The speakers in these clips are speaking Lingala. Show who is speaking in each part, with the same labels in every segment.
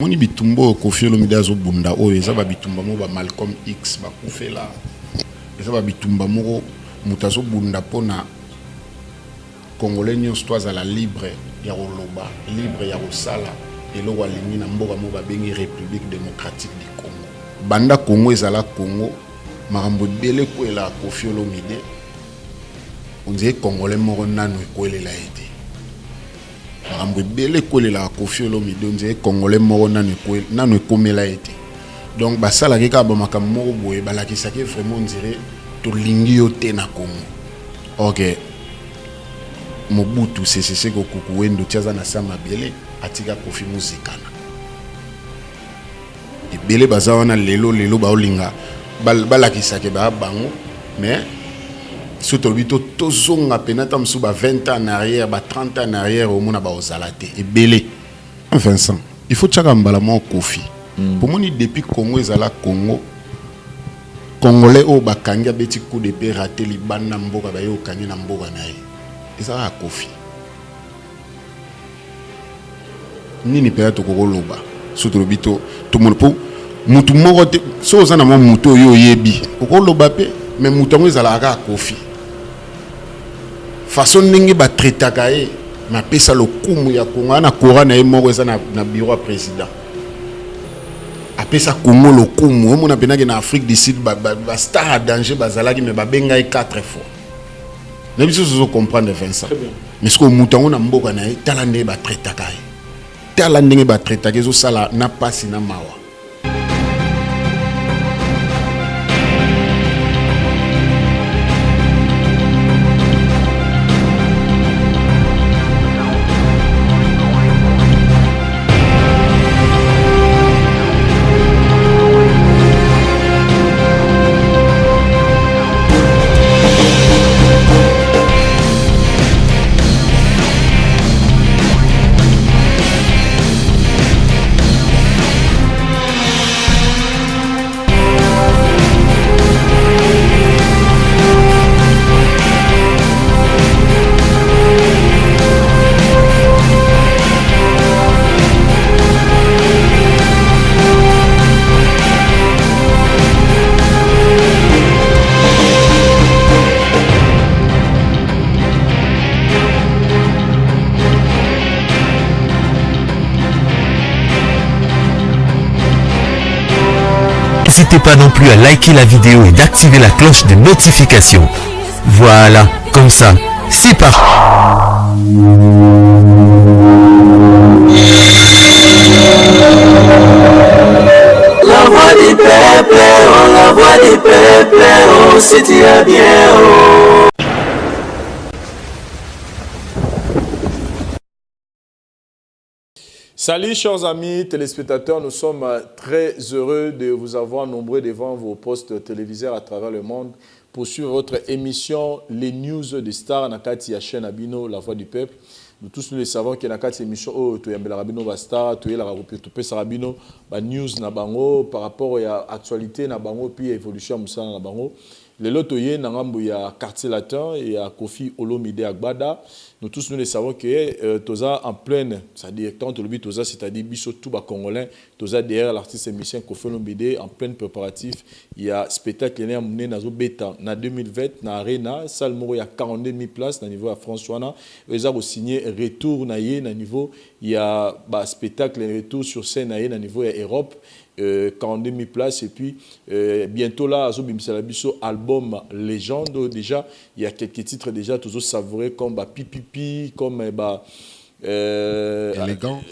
Speaker 1: Moni bitumbo Koffi Olomide azobunda oyo eza ba bitumba mo ba Malcolm X ba kufela eza ba bitumba mo mutu azobunda pona Congolais nyonso to azala libre ya koloba libre ya kosala eloko alingi na mboka mo babengi République démocratique du Congo. Banda Congo ezala Congo makambo ebele koela Koffi Olomide on dirait Congolais moko nanu ekoelela ete makambo ebele koelela Koffi Olomide on dirait Congolais moko nanu ekomela ete donc basalaki kaka bamakambo moko boye balakisaki vraiment on dirait tolingi yo te na Congo. Ok, Mobutu CCC Kokuku wendo tiaza na sama bele atika Koffi muzikana ebele baza wana lelo baolinga balakisaki ba bango mais surtout bito tozonga penata msu ba 20 ans en arrière ba 30 ans en arrière au mona ba ozalate ebele. Vincent, il faut tchaka mbala mo Koffi pour moni depuis Congo ezala Congo Congolais o bakangi beti coup de paix raté libana mboka ba yo kangi na mboka na ye ezala Koffi nini pe to kokoloba surtout bito to mon po mutu moko te so za na mo mutu yo yebi kokoloba pe mais mutu ngo ezala ka Koffi façon ndenge ba traitaka ye na pesa lokumu ya Congo na courant na ye moko eza na bureau président apesa Congo lokumu omona penaki na Afrique du Sud ba star à danger bazalaki mais ba benga 4 fois na biso zo comprendre Vincent mais ce que mutu ngo na mboka na ye tala ndenge ba traitaka ye tala ndenge ba traitaka zo sala na pasi na mawa.
Speaker 2: N'hésitez pas non plus à liker la vidéo et d'activer la cloche de notification. Voilà, comme ça, c'est parti.
Speaker 3: La voix du peuple, oh, la voix du peuple, oh, si tu es bien, oh.
Speaker 4: Salut chers amis téléspectateurs, nous sommes très heureux de vous avoir nombreux devant vos postes téléviseurs à travers le monde pour suivre votre émission Les News des Stars Nakati ya chaîne Abino, La Voix du Peuple. Nous tous nous le savons que Nakati émission oh tu yambela Rabino ba star, tu la tu pesa Rabino ba news na bango par rapport à actualité na bango puis évolution musala na bango. Le lotoye na ngambo ya quartier latin et à Koffi Olomide Agbada. Nous tous nous le savons que toza en pleine, c'est-à-dire quand le but toza c'est-à-dire biso tout ba congolais, toza derrière l'artiste émission Koffi Olomide en plein préparatif. Il y a spectacle né amené nazo beta na 2020 na arena salle moko ya 42 000 places na niveau à François. Ils ont signé retour na yé na niveau il y a ba spectacle retour sur scène na yé na niveau ya Europe. 42 000 places et puis bientôt là Biso album légende déjà il y a quelques titres déjà toujours savourés comme Pipipi comme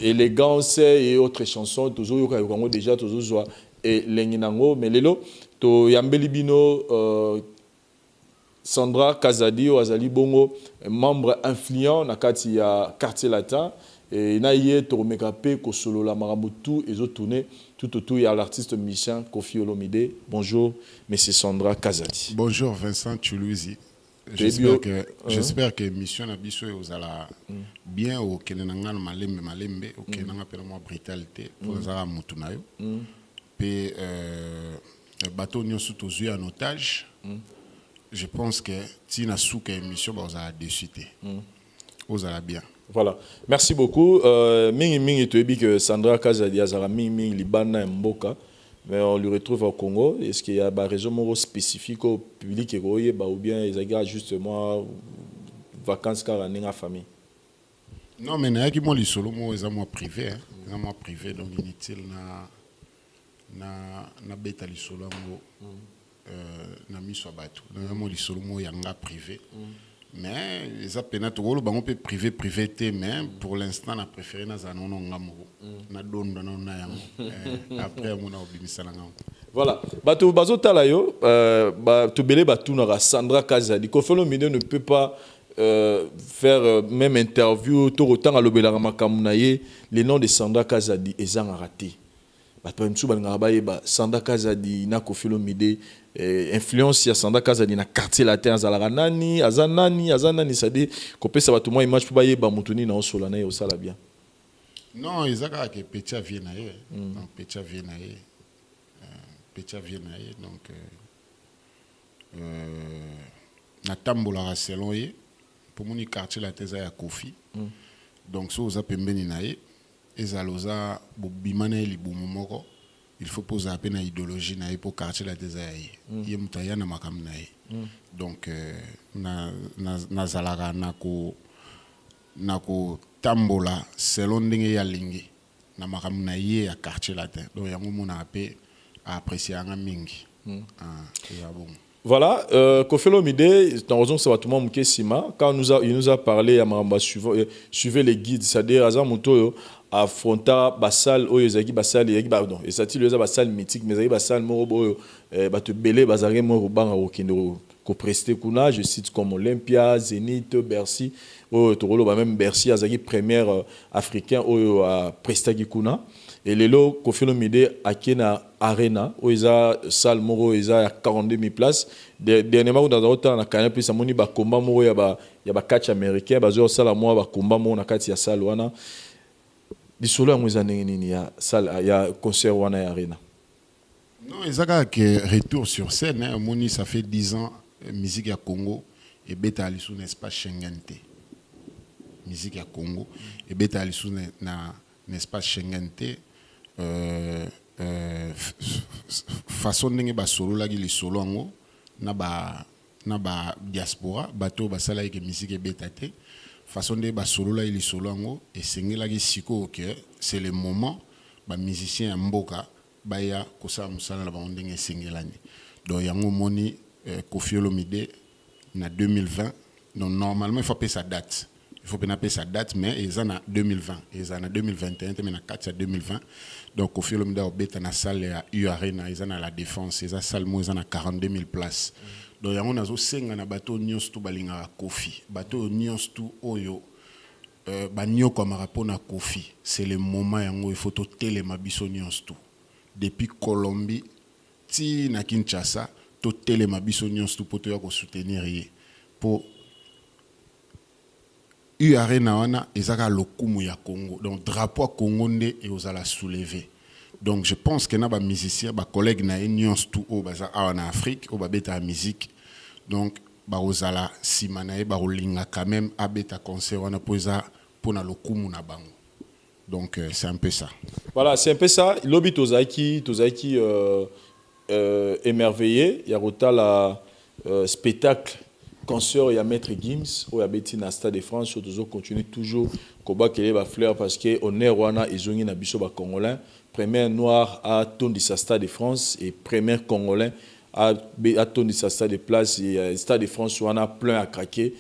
Speaker 4: élégance et autres chansons toujours déjà toujours et lenginango mais lelo to yambeli bino Sandra Kazadi Azali Bongo membre influent na kati ya quartier latin et na yé to mekape ko solo la marabutu et zo tourner tout autour il y a l'artiste musicien Koffi Olomide. Bonjour monsieur Sandra Kazadi.
Speaker 1: Bonjour Vincent Chuluzi. J'espère que mission Nabiso vous allez bien au Kenenangal Malembe au Kenanga purement brutalité pour les Arabes Mutunayo. Puis bateau n'y sont tous en otage. Je pense que si na souka émission vous allez décider. Vous allez bien.
Speaker 4: Voilà. Merci beaucoup. Mingi tu dis que Sandra Kazadi Azara Mingi Libana Mboka, mais on lui retrouve au Congo. Est-ce qu'il y a des raisons spécifiques au public ou bien ils ont justement vacances car en famille?
Speaker 1: Non, mais il y a moi les solo moi privé, moi privé donc inutile na beta les solo na miso batu. Moi les solo moi yanga privé. Mais les appels on peut privé mais pour l'instant on a préféré na zanono ngamo na dondo na yango après on a obimisa na ngamo.
Speaker 4: Voilà, bato bazo talayo to belé batu na Sandra Kazadi Koffi Olomide ne peut pas faire même interview tout autant à l'obéla makamunaye le nom de Sandra Kazadi ezanga raté. Bato mtsu balanga ba Sandra Kazadi na Koffi Olomide influence ya Sandra Kazadi na quartier latin azalaka nani azanani c'est-à-dire kopesa bato moi image pour ba mutuni na osola na yo sala bien.
Speaker 1: Non, ezaka ke Petia Viennaye. Donc Petia Viennaye. Donc na tambola selon ye pour mon quartier la thèse ya Koffi. Donc so za pembeni na ye ezaloza bobimana libumu moko. Il faut poser à peine idéologie na pour quartier la thèse ya ye. Ye mutaya na makam na ye. Donc na zalaka na ko tambola selon ndenge ya lingi na makam na ye ya quartier latin. Donc yango mona pe apprécier un mingi.
Speaker 4: Voilà, Koffi Olomide, dans raison ça va tout le monde Sima, quand il nous a parlé à Maramba suivez les guides, c'est-à-dire Azam Moto affronta Bassal Oyezaki Bassal et pardon, et ça il Bassal mythique mais il Bassal Morobo te belé bazaré Morobanga Okino ko presté kuna, je cite comme Olympia, Zénith, Bercy, Torolo même Bercy Azaki première africain au presté kuna. Et les lots Koffi Olomide à Kena Arena, où ils ont salle moro, ils ont 42 000 places. Dernièrement, dans le temps, on a quand même plus de combat moro, il y a catch américain, il y a salle moi, combat moro, on a catch ya salle wana. Di solo à moi il y a salle, il y a concert wana Arena.
Speaker 1: Non, ils ont que retour sur scène. Moni, ça fait 10 ans, musique à Congo et beta alisou n'est pas Schengen. Musique à Congo et beta alisou n'est pas Schengen. Façon ndenge ba solo la li solo ngo na ba diaspora bato ba sala ke musique e betate façon de ba solo la li solo ngo et sengela ki siko que c'est le moment ba musicien ya mboka ba ya ko sa musala la ba ndenge sengelani donc yango moni Koffi Olomide na 2020 donc normalement il faut payer sa date. Il faut pas sa date, mais ils en ont 2020, ils en ont 2021, mais en 4 2020. Donc, Koffi Olomide a na salle à U Arena, ils en ont la défense, ils ont salle ils en ont 42 000 places. Donc, il y a un autre na bateau nyons tout balinga Koffi, bateau nyons tout oyo, banyo comme rapport na Koffi. C'est le moment où il faut tout téléma biso nyons tout. Depuis Colombie, ti na Kinshasa, tout téléma biso nyons tout pour te soutenir pour Arena wana ezaka lokumu ya Congo donc drapeau Congo nde et ozala soulever donc je pense que na ba musicien ba collègue na nyons tout au baza en Afrique au ba beta musique donc ba ozala simanae ba rolinga quand même abeta concert wana poza pona lokumu na bango donc c'est un peu ça.
Speaker 4: Voilà, c'est un peu ça. Lobi tozaki émerveillé, il y a rota la spectacle concert et à Maître Gims ou à Bettina Stade de France surtout continue toujours combat qu'elle va fleur parce que on est Rwanda et zongi na biso ba congolais premier noir à tourner sa Stade de France et premier congolais à tourner sa Stade de place et Stade de France on a plein à craquer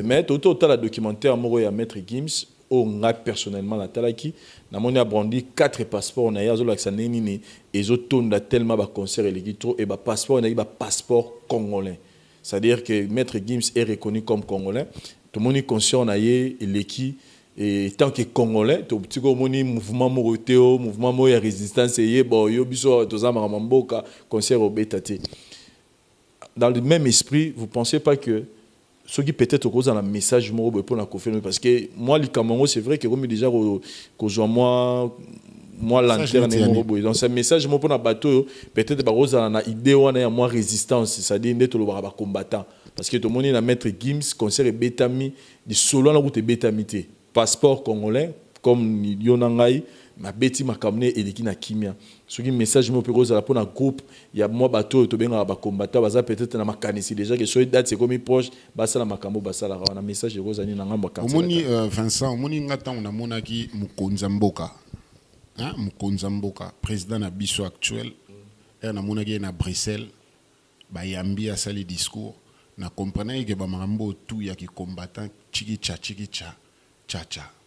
Speaker 4: mais tout la documentaire moro ya Maître Gims on a personnellement la talaki na moni a brandi 4 passeports on a yazo la nini et zo tourner tellement ba concert et les trop et ba passeport on a ba passeport congolais. C'est-à-dire que Maître Gims est reconnu comme Congolais. Tout le monde est conscient et l'équipe et tant que Congolais, tout petit comme mouvement moroteo, mouvement moya résistance et bon yo biso tous amamboka concert au Bétaté. Dans le même esprit, vous pensez pas que ceux qui peut-être cause dans le message moro pour la confirmer parce que moi le Cameroun c'est vrai que comme déjà que moi lanterne donc ce message moi pour na bateau peut-être ba roza na idée wana ya moi résistance c'est-à-dire ndeto lo ba combattant parce que tout le monde na Maître Gims concert betami di solo na route betamité passeport congolais comme Yonangai ma beti makamne eleki na kimia soki message mo peko za pour na groupe ya moi bato to benga ba combattant baza peut-être na makanisi déjà que so date c'est comme proche basala makambo basala na message ko zani na ngamba kanisa
Speaker 1: omoni Vincent omoni ngata on a monaki mukonza mboka hein mukonza mboka président na biso actuel na monaki na Bruxelles ba yambi asali discours na comprenait que ba makambo tout ya ki combattant chiki cha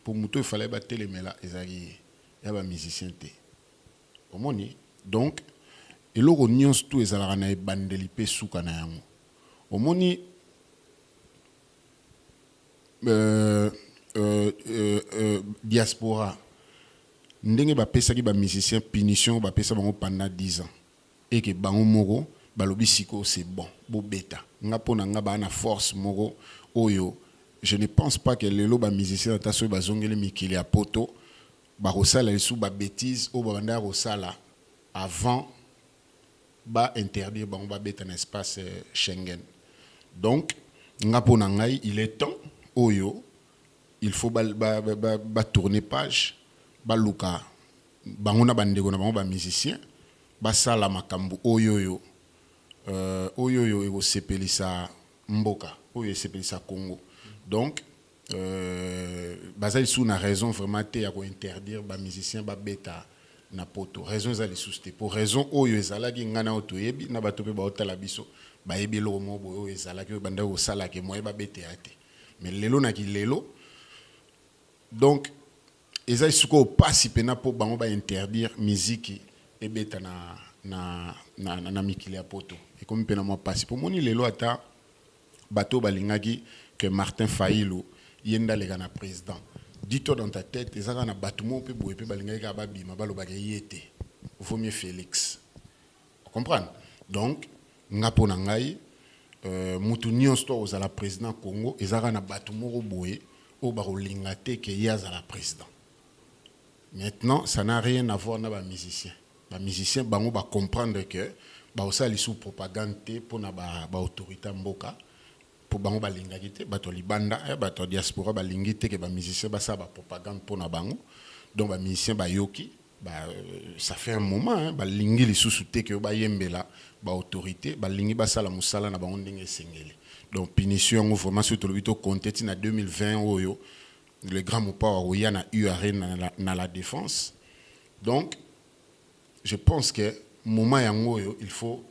Speaker 1: pour muto il fallait ba telemela ezali ya ba musicien te omoni donc eloko nyonso tout ezalaka na ebandeli pe suka na yango omoni diaspora ndenge bapesaki ba musicien punition bapesa bango pendant 10 ans et que bango moko balobi siko c'est bon bobeta nga pona nga ba na force moko oyo je ne pense pas que lelo ba musicien ataso bazongeli mikili ya poto ba rosala lesu ba bêtise o banda rosala avant ba interdire bango ba beta na espace Schengen. Donc nga pona ngai il est temps oyo il faut ba tourner page ba luka bango na bandeko na bango ba musicien ba sala makambu oyo oyo ego sepelisa mboka oyo sepelisa Congo. Donc bazali sous na raison vraiment te ya ko interdire ba musicien ba beta na poto raison za les sousté pour raison oyo ezalaki ngana otoyebi na bato pe ba otala biso ba yebi lo mo boyo ezalaki banda ko sala ke moye ba beta ate mais lelo na ki lelo donc ezali suko pasi pena po bango ba interdire musique e beta na mikili ya poto et comme pena mo pasi pour moni lelo ata bato balingaki que Martin Fayulu yenda lega na président. Dis-toi dans ta tête, ezaka na batumo pe boye pe balingaki ka babima balobaka yete. Vaut mieux Félix. Vous comprenez? Donc ngapo na ngai mutu nyonso ozala président Congo ezaka na batumo boye o ba rolinga te ke yaza la président. Maintenant, ça n'a rien à voir na ba musicien. Ba musicien bango ba comprendre que ba osali sous propagande te pona ba autorité mboka. Pour bango balinga kite bato libanda bato diaspora balingi te ke ba musicien ba sa ba propagande pour na bango donc ba musicien ba yoki ça fait un moment balingi lisusu te ke ba yembela ba autorité balingi ba sala musala na bango ndenge sengeli donc punition ngo vraiment surtout le contexte na 2020 oyo le grand mopa wa ya na URE na la défense donc je pense que moment yango oyo il faut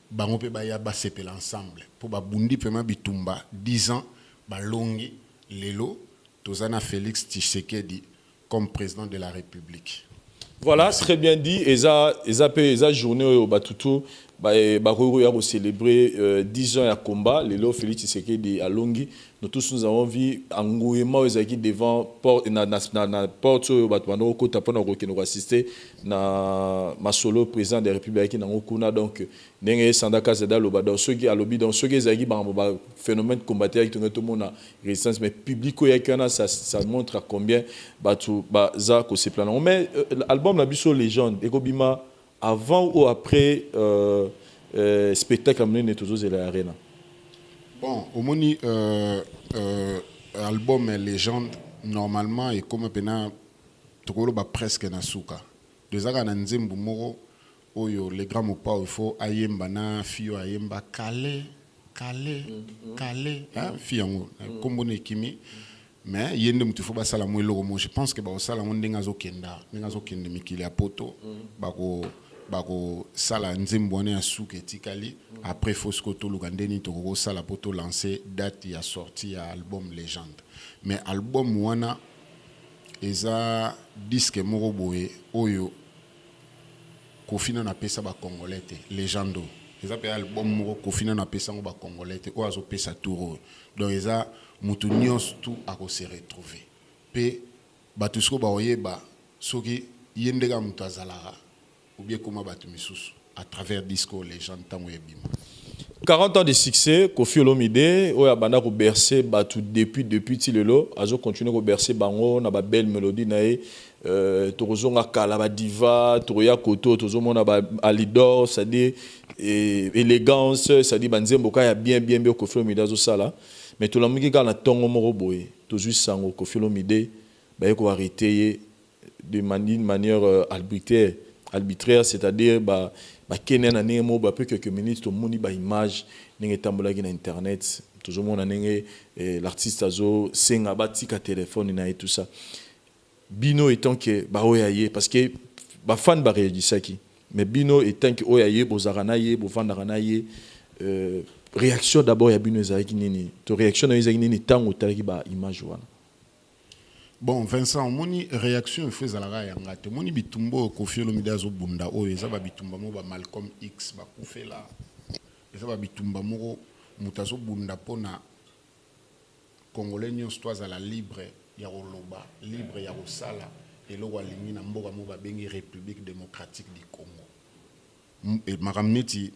Speaker 1: bango pe baya ba sepela ensemble pour ba bundi pema bitumba 10 ans ba longi lelo tozana Félix Tshisekedi comme président de la République.
Speaker 4: Voilà, merci. Très bien dit. Eza journée au Batutu ba ya célébrer 10 ans ya combat lelo Félix Tshisekedi à Longi. Nous tous nous avons vu engouement ezaki devant porte na porte au Batwano ko tapona ko kino assister na masolo président de la République na ngokuna donc ndenge sandaka zeda lo ba ceux qui alobi donc ceux qui ezaki ba phénomène combattant qui tout monde résistance mais public yakana ça montre à combien batu ba za ko se plan. Mais album la biso légende ekobima avant ou après spectacle amené toujours à l'arena.
Speaker 1: Bon, au moni album légende normalement et comme pena tokolo ba presque na suka. Dezaka na nzembo moko oyo les grands mopa il faut ayemba na fio ayemba kale hein fiango kombo ne kimi mais yende mutu faut ba sala mo eloko mo je pense que ba sala mo ndenga zo kenda mikili ya poto bako sala nzembo ne ya suka etikali après fosco to lugandeni to ko sala poto lancer date ya sortie ya album légende mais album wana eza disque moko boye oyo kofina na pesa ba congolais te légendo eza pe album moko kofina na pesa ngo ba congolais te o azo pesa tour donc eza mutu nyonso tout ako se retrouver pe batusko ba oyeba soki yendeka mutu azalaka ou bien comment batu misusu à travers disco légende tango yebima
Speaker 4: 40 ans de succès, Koffi Olomide, oya banda ko bercer batu depuis tilelo, azo continuer ko bercer bango na ba belle mélodie nae tozonga kala ba diva, toya koto tozomona ba alidor, c'est-à-dire élégance, c'est-à-dire banzembo ka ya bien Koffi Olomide azo sala. mais tout le monde qui a tongo moko boye to juste sango Koffi Olomide ba ko arrêter de manière arbitraire, c'est-à-dire ba kenen na nemo ba peu quelques minutes to moni ba image ninge tambola na internet toujours mon ninge l'artiste azo senga ba tika téléphone na et tout ça bino étant que ba oyaye parce que ba fan ba réagissaki mais bino étant que oyaye bozarana ye bo vandana ye réaction d'abord ya bino ezaki nini to réaction na ezaki nini tango talaki ba image wana.
Speaker 1: Bon, Vincent, moni réaction fait zalaka yanga te moni bitumbo Koffi Olomide azo bunda oyo eza ba bitumba mo ba Malcolm X ba kufela eza ba bitumba mo mutazo bunda pona congolais nyonso toazala libre ya koloba libre ya kosala eloko alingi na mboka mo babengi République démocratique du Congo et makamneti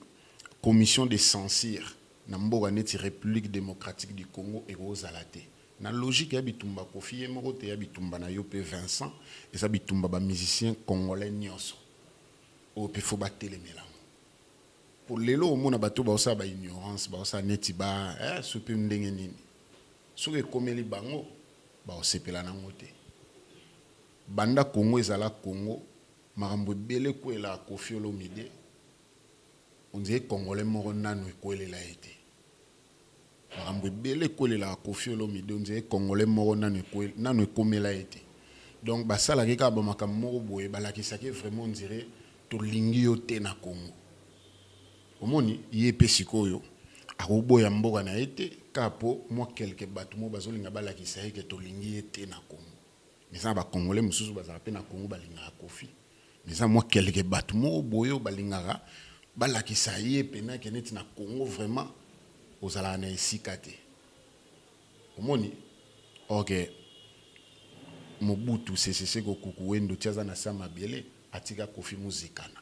Speaker 1: commission de censure na mboka neti République démocratique du Congo ekozala te. Na logique ya bitumba Koffi moko te ya bitumba na yo pe Vincent et ça bitumba ba musicien congolais nyonso o pe fo batelemela pour lelo o mona bato ba osa ba ignorance ba osa neti ba so pe ndenge nini so ke komeli bango ba osepela na ngote banda Congo ezala Congo makambo bele ko ela Koffi Olomide on dirait congolais moko nanu ekolela ete makambo bele kolela Koffi Olomide on dirait congolais moko nanu ekomela ete donc basala ke ka ba makambo moko boye balakisaki vraiment on dirait to lingi yo te na Congo omoni yepe sikoyo akoboya mboka na ete kapo moi quelque bato mo bazolinga balakisa ke to lingi ete na Congo mais ça ba congolais mususu bazala pe na Congo balinga Koffi mais ça moi quelque bato mo boyo balingaka balakisa yepe na keneti na Congo vraiment ozala na esika te omoni ok Mobutu CCC ko kukuwendo tiaza na sama bele atika Koffi muzikana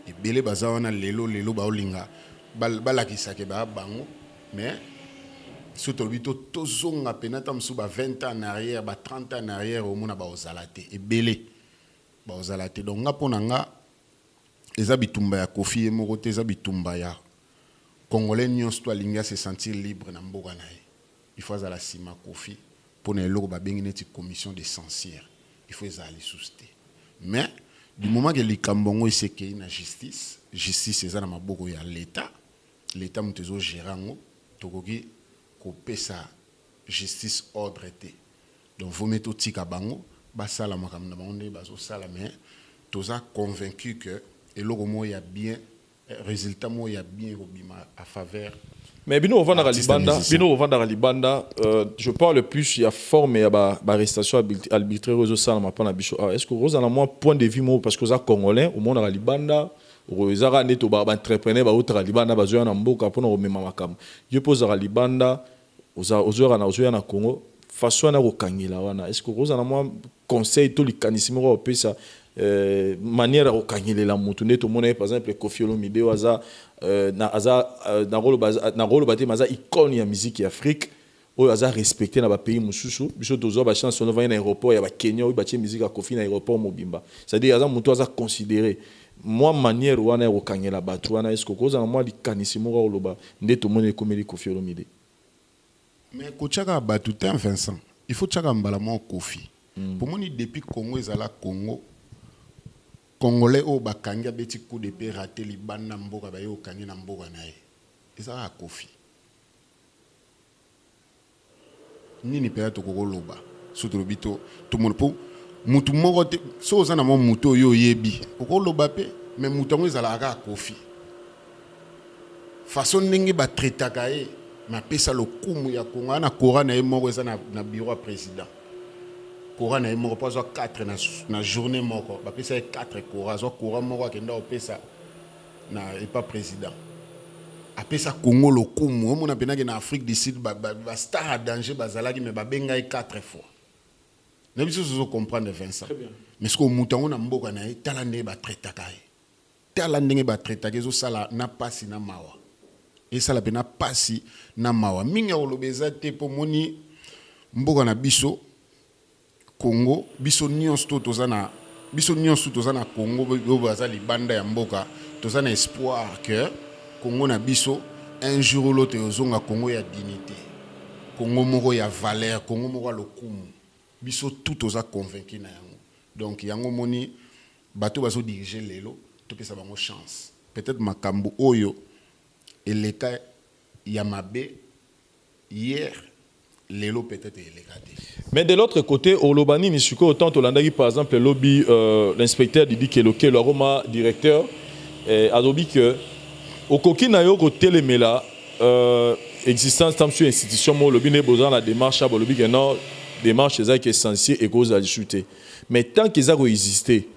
Speaker 1: ebele baza wana lelo baolinga balakisa ke ba bango mais surtout bito tozonga penata msuba 20 ans en arrière ba 30 ans en arrière omona ba ozalate ebele ba ozalate donc ngapona nga eza bitumba ya Koffi moko te eza bitumba ya congolais nyonso to alinga se sentir libre na mboka na ye il faut azala sima Koffi pona eloko babengi neti commission de censure il faut ezala lisusu te mais du moment que likambo ngo esekei na justice eza na maboko ya l'état moto ezogere yango tokoki kopesa justice ordre te donc vome totika bango basala makambo na bango nde bazosala mais toza convaincu que eloko mo ya bien résultat mo ya bien kobima à faveur
Speaker 4: mais bino ovanda libanda je parle plus il y a forme ya ba arrestation arbitraire aux sala mapana biso est-ce que vous avez un point de vue mo parce que za congolais au monde na libanda rozara neto ba entrepreneur ba outra libanda ba zoya na mboka pona ko mema makambo je pose à libanda ozoya na Congo façon na ko kangela wana est-ce que vous avez un conseil to likanisimo ko pesa manière au kanyelela mutu neto mona par exemple Koffi Olomide waza na rolo bate maza icône ya musique ya Afrique oyo aza respecté na ba pays mususu biso tozo ba chance on va na aéroport ya ba Kenya oyo ba tie musique ya Koffi na aéroport mobimba c'est-à-dire aza mutu aza considéré moi manière wana ya kangela batu wana est-ce que koza na moi likanisimo ko loba neto mona komeli Koffi Olomide
Speaker 1: mais ko chaka batu te Vincent il faut chaka mbala mo Koffi pour moi depuis Congo ezala Congo Congolais au bakanga beti coup de paix raté libanda mboka ba yo kangi na mboka na ye ezala Koffi nini pe to kokoloba surtout bito tout monde pour mutu moko te so za na mo mutu yo yebi kokoloba pe mais mutu ngo ezala ka Koffi façon ndenge ba traitaka ye ma pesa lokumu ya Congo na kora na ye moko eza na bureau président Kora na moko pas 4 na journée moko ba pesa 4 kora zo kora moko akenda opesa na et pas président apesa Congo lokumu omona penaki na Afrique du Sud ba star à danger bazalaki mais ba benga 4 fois na biso zo comprendre Vincent mais ce que mutango na mboka na tala ndenge ba traitaka tala ndenge ba traitaka zo sala na pasi na mawa et sala pena pasi na mawa minga olobeza te po moni mboka na biso Congo biso nyonso tozana Congo baza libanda ya mboka tozana espoir que Congo na biso un jour ou l'autre ozonga Congo ya dignité, Congo moko ya valeur, Congo moko lokumu. Biso tout oza convaincu na yango. Donc yango moni bato bazo diriger lelo, to pesa bango chance. Peut-être makambo oyo eleka ya mabe hier lelo peut-être eleka te.
Speaker 4: Mais de l'autre côté, au Lobani Nisuko, autant au Landagi, par exemple, le lobby, l'inspecteur Didi Keloke, le Roma directeur, a dit que au Kokina Yoko Télémela, existence tam sur institution, le lobby n'est besoin de la démarche, le lobby que non, démarche est essentielle et cause à discuter. Mais tant qu'ils ont existé,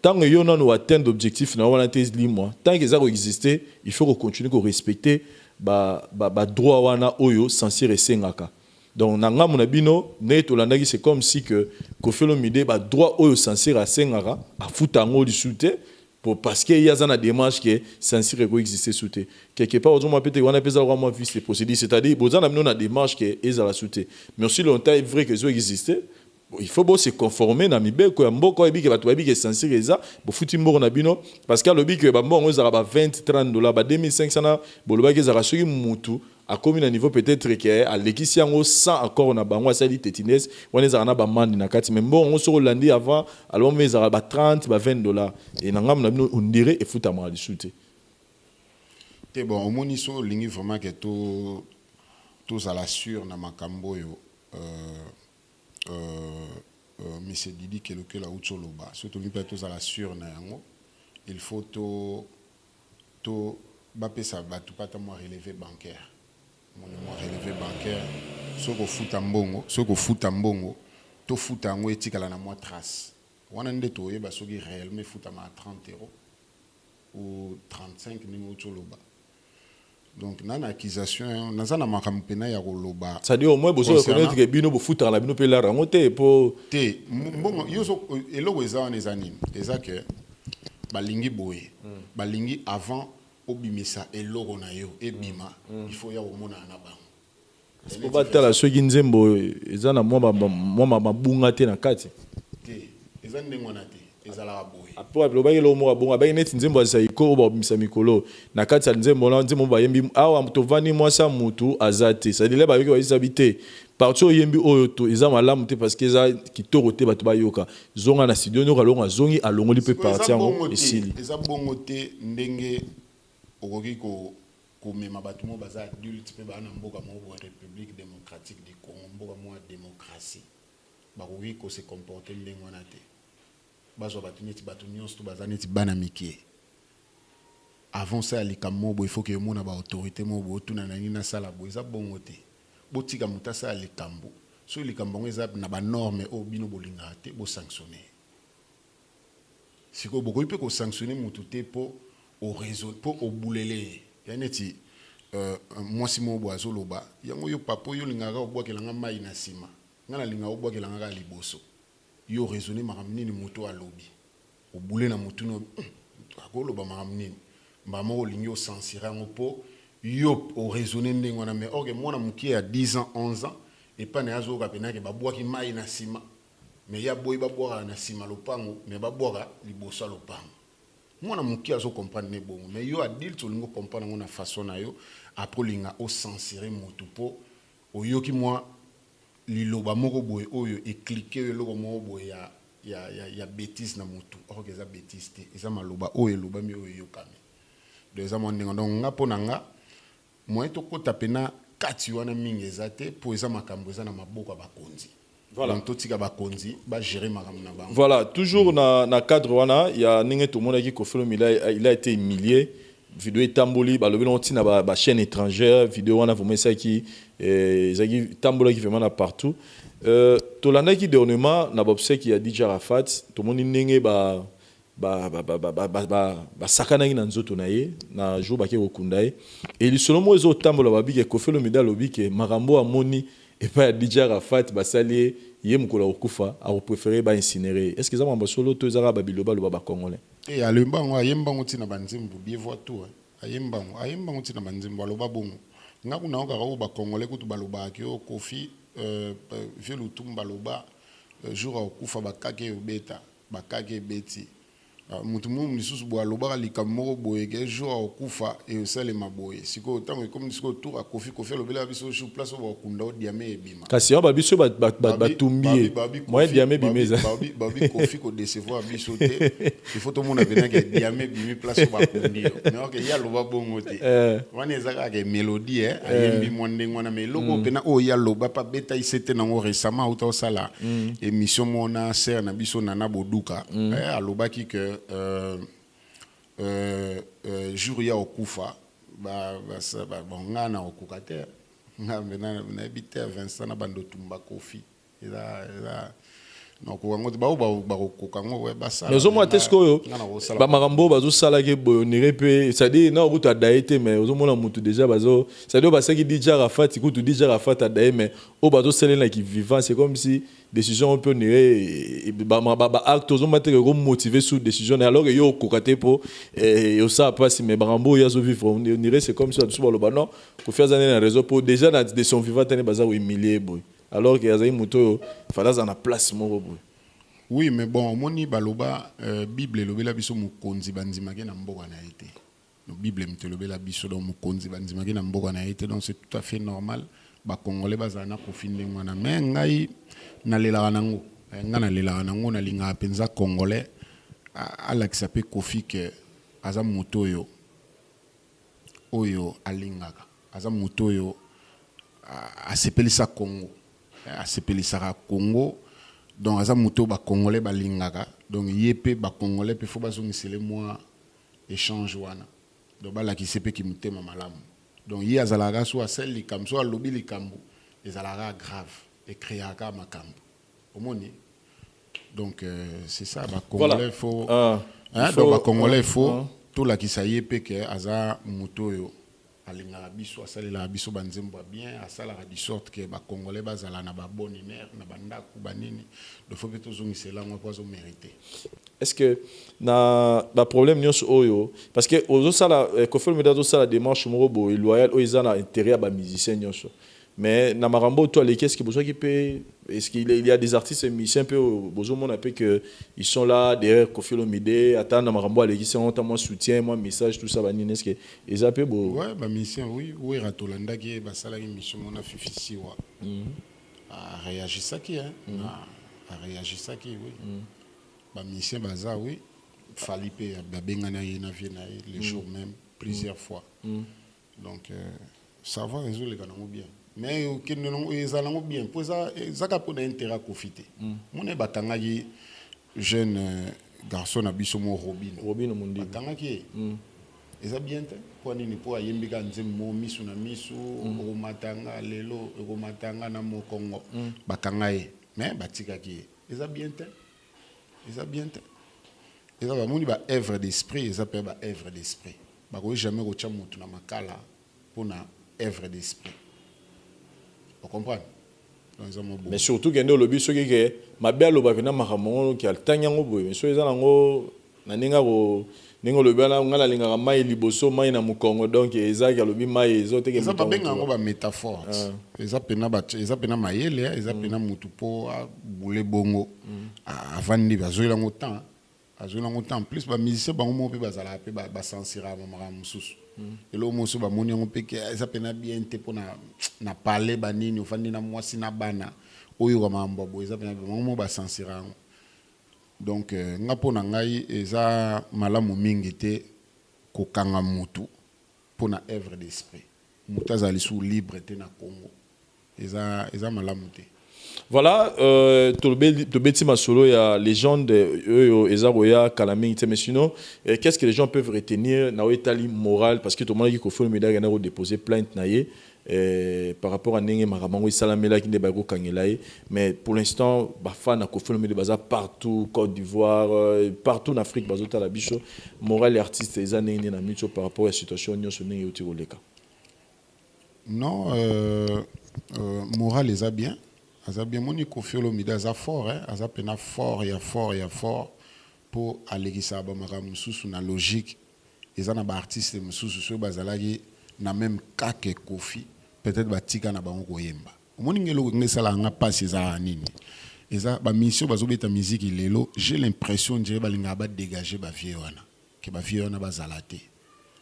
Speaker 4: tant qu'ils ont atteint d'objectifs, tant qu'ils ont existé, il faut continuer à respecter le droit wana oyo censé rester ngaka. Donc nanga monabino net olandaki c'est comme si que Kofelo Mide ba droit oyo censé rester ngaka a futango du soute pour parce que il y a une démarche qui est censé exister soute. Quelque part aujourd'hui on peut wana pesa vraiment vice les procédures, c'est-à-dire bozana mino na démarche qui est la soute. Mais aussi longtemps est vrai que ça existait. Il faut se conformer na mibe ko mboko ebi ke batu ebi ke censé reza bo futi mboko na bino parce que le bi ke ba mbongo za ba 20 30 dollars ba 2500 na boloba ke za rasuri mutu a commis un niveau peut-être que à l'équipe yango sans encore na bango ça dit tétinès on les a na ba mandi na kati mais bon on se rolandi avant alors mais za ba 30 ba 20 dollars et nangam na bino on dirait et futa ma discuter.
Speaker 1: Té bon au moniso lingi vraiment que tous à la sur na makambo yo monsieur Didi Keloke la Ucholoba surtout lui peut tous à la sur na yango il faut to bapé ça ba tout pas tellement relevé bancaire mon relevé bancaire ce qu'on fout en bongo to fout en etikala na moi trace wana ndeto yeba soki réellement fout à 30 € ou 35 ningo Ucholoba. Donc, dans l'accusation, nous avons un peu de temps.
Speaker 4: C'est-à-dire, au moins, vous reconnaître que Bino fout à la Bino Pela Ramote pour.
Speaker 1: Bon, il y a des années. C'est que Balingi Boye, Balingi avant, Obimisa et Loronayo et Bima, il faut y avoir au monde en avant.
Speaker 4: Est-ce que vous avez la Swagin Zembo, ils ont moi, bunga te na kati.
Speaker 1: Ils ont des monades, ils ont la boye.
Speaker 4: Après le bail le mo bon bail net nzembo za iko ba misa mikolo na kati ya nzembo na nzembo ba yembi awa mutovani mwasa mutu azate ça dit ba yoko isabité partout yembi oyo to eza malamu te parce que eza kitoko te bato ba yoka zonga na studio no kalonga zongi alongo li pe parti yango esili
Speaker 1: eza bongo te ndenge okoki ko mema bato mo baza adulte pe ba na mboka mo bo République démocratique du Congo mboka mo démocratie ba ko se comporter ndenge wana te. Avant ça, il faut que mon autorité mobo tout na nina sala boza bongote. Botika mutasa les cambo. So les cambo na ba norme o bino bolinga te bo sanctionner. Si ko boko peut ko sanctionner mutute po au réseau po au boulele. Yaneti moi si mo boazo loba. Yango yo papo yo linga ga obwa kelanga mai na sima. Ngana linga obwa kelanga ga liboso. Yo raisonner makamni ni moto a lobby o boule na moto no akolo ba makamni mbamo olingi o censurer po yo o raisonner ndengo na mais oke mwana muki ya 10 ans 11 ans et pas na azo ka penake ba bwaki mai na sima mais ya boy ba bwaka na sima lopango mais ba bwaka liboso lopango mwana muki azo comprendre ne bongo mais yo adulte olingo comprendre ngona façon na yo après linga o censurer moto po o yoki moi liloba moko boye oyo e cliquer eloko moko boye ya bêtise na mutu or que ça bêtise te eza maloba oyo loba mi oyo yokami donc eza mondinga donc nga pona nga moi to kota pena kati wana mingi ezate po eza makambo eza na maboko ba konzi voilà donc totika ba konzi ba gérer makambo na bango
Speaker 4: voilà toujours na cadre wana ya ninge tout monde qui Kofelo Mila il a été humilié vidéo tamboli ba lobi lonti na ba chaîne étrangère vidéo wana vraiment ça qui zaki tambola qui vraiment partout tolanda qui dernièrement na bobse qui a dit Jarafat tout monde ninge ba sakana na nzoto na ye na jour ba ke okundai et selon moi zo tambola ba bi ke Kofelo Mila lobi ke marambo amoni et pas DJ Arafat basali ye mukolo okufa a préféré ba incinérer est-ce que ça mamba solo to ezara ba biloba lo ba congolais
Speaker 1: et alembango ayembango tina banzembo bien voiture ayembango tina banzembo lo ba bongo ngaku na okaka ba congolais kutu baloba ki o Kofi velu tumba loba jour okufa bakake obeta bakake beti mutu mu lisusu bo alobaka likambo boye ke jour okufa et osalema boye siko tango comme siko tour a Kofi alobela biso sur place ba kunda o diame ebima
Speaker 4: kasi ba biso batumbi moi diame bimeza
Speaker 1: babi Kofi ko décevoir biso te il faut tout le monde venir que diame bimi place ba kundi mais ok ya loba bongo te wana ezaka ke mélodie ayembi monde ngwana mais loko pena o ya loba pa beta isete nango récemment auto sala émission mona ser na biso nana boduka alobaki que jour ya okufa ngana okukate ngana na habité Vincent na bando tumba Kofi eza donc wango ba kokango we basala
Speaker 4: mais ozo mo tesko yo ba marambo bazo sala ke boyo nirepe ça dit na okuta daite mais ozo mona mutu déjà bazo ça dit ba saki DJ Rafat ikutu DJ Rafat daite mais o bazo sela qui vivant c'est comme si décision un peu niré ba acte ozo maté ko motiver sous décision alors que yo kokate po et ça passe mais marambo ya zo vivre niré c'est comme si tout ba lo ba non ko faire zané na réseau pour déjà na de son vivant tane baza ou humilier boy alors que Azaï Mouto fallait en place mon.
Speaker 1: Oui mais bon moni baloba Bible lobela biso mukonzi banzima ke na mboka na été. No Bible mte lobela biso donc mukonzi banzima ke na mboka na été donc c'est tout à fait normal ba congolais bazana ko finde ngwana mais ngai na lela nango ngana lela nango na linga penza congolais ala qui s'appelle Kofi que aza muto oyo alingaka aza muto yo asepelisa Congo asepelisaka Congo donc aza muto ba congolais balingaka donc yepé ba congolais pe faut bazongisele moi échange wana donc bala ki sepe ki mutema malamu donc yi azalaka so asel likambo so alobi likambo ezalaka grave et créaka makambo omoni donc c'est ça ba congolais faut donc ba congolais faut tout la ki sa yepé que aza muto yo alinga biso asalela biso banzembo bien asala de sorte que ba congolais bazala na ba bonne humeur na banda ku banini do faut que tozongisela ngo kwa zo mériter.
Speaker 4: Est-ce que na problème nyos oyo parce que ozo sala Kofi Olomide sala démarche morobo loyal oiza na intérêt ba musicien nyos mais na marambo toi les qu'est-ce que besoin qui peut est-ce qu'il y a des artistes musiciens peu besoin mon appelle que ils sont là derrière Kofi Olomide attendre na marambo les qui sont moi soutien moi message tout ça banini est-ce que ils appellent beau
Speaker 1: ouais ba musicien oui ratolanda qui ba sala une mission mona fifisi wa a réagi ça qui hein a réagi ça qui oui ba musicien baza oui falipe ba bengana yena viena les jours même plusieurs fois donc ça va résoudre les canaux bien mais que non ils allons bien pour ça ka pour intérêt profiter mon e batanga yi jeune garçon na biso mo Robin Mundi batanga ki ils a bien pour nini pour ayembika nzembo misu na misu o matanga lelo o matanga na mo Congo batanga yi mais batika ki ils a bien ils a moni ba œuvre d'esprit ils appellent ba œuvre d'esprit ba ko jamais ko chamutu na makala pour na œuvre d'esprit. Vous comprenez?
Speaker 4: Mais surtout que nous le but c'est que ma belle loba vena mahamongo qui a tanya ngoboy mais so ezana ngo na ninga ko ningo loba na ngala linga mai liboso mai na mukongo donc ezaki lobi mai ezote ke
Speaker 1: ça pas benga ngo ba métaphore eza pena mayele eza pena mutu po boule bongo avandi bazoila ngo temps azoila ngo temps plus ba musicien bango mo pe bazala pe ba sensira mama mususu et le mot sur ba moni on peut que ça pena bien te pour na parler banini ofandi na mwasi na bana oyo ka mambo bo ça pena mo ba sensira donc ngapo na ngai eza malamu mingi te ko kanga mutu pour na œuvre d'esprit mutu azali sous libre te na Congo eza malamu te.
Speaker 4: Voilà, Tobeti Masolo, il y a légende, Ezaroya, Kalaming, mais sinon, qu'est-ce que les gens peuvent retenir dans l'état moral parce que tout le monde dit qu'il faut le médaille a déposé plainte par rapport à Nenge Maramango et Salamela qui n'est pas Kangelaï, mais pour l'instant, Bafa n'a qu'au le médaille partout, Côte d'Ivoire, partout en Afrique, Bazota la bicho, moral et artiste, les années par rapport à la situation, nous sommes au Tiroleka.
Speaker 1: Non, moral les a bien. Aza bien moni Kofi Olomide aza fort hein aza pena fort pour aller sa ba mususu na logique eza na ba artiste mususu so bazalaki na même cas que Kofi peut-être batika na bango koyemba omoni ngelo ngesala nga passe za nini eza ba mission bazobeta musique lelo j'ai l'impression dire balinga ba dégager ba vieux wana que ba vieux wana bazalate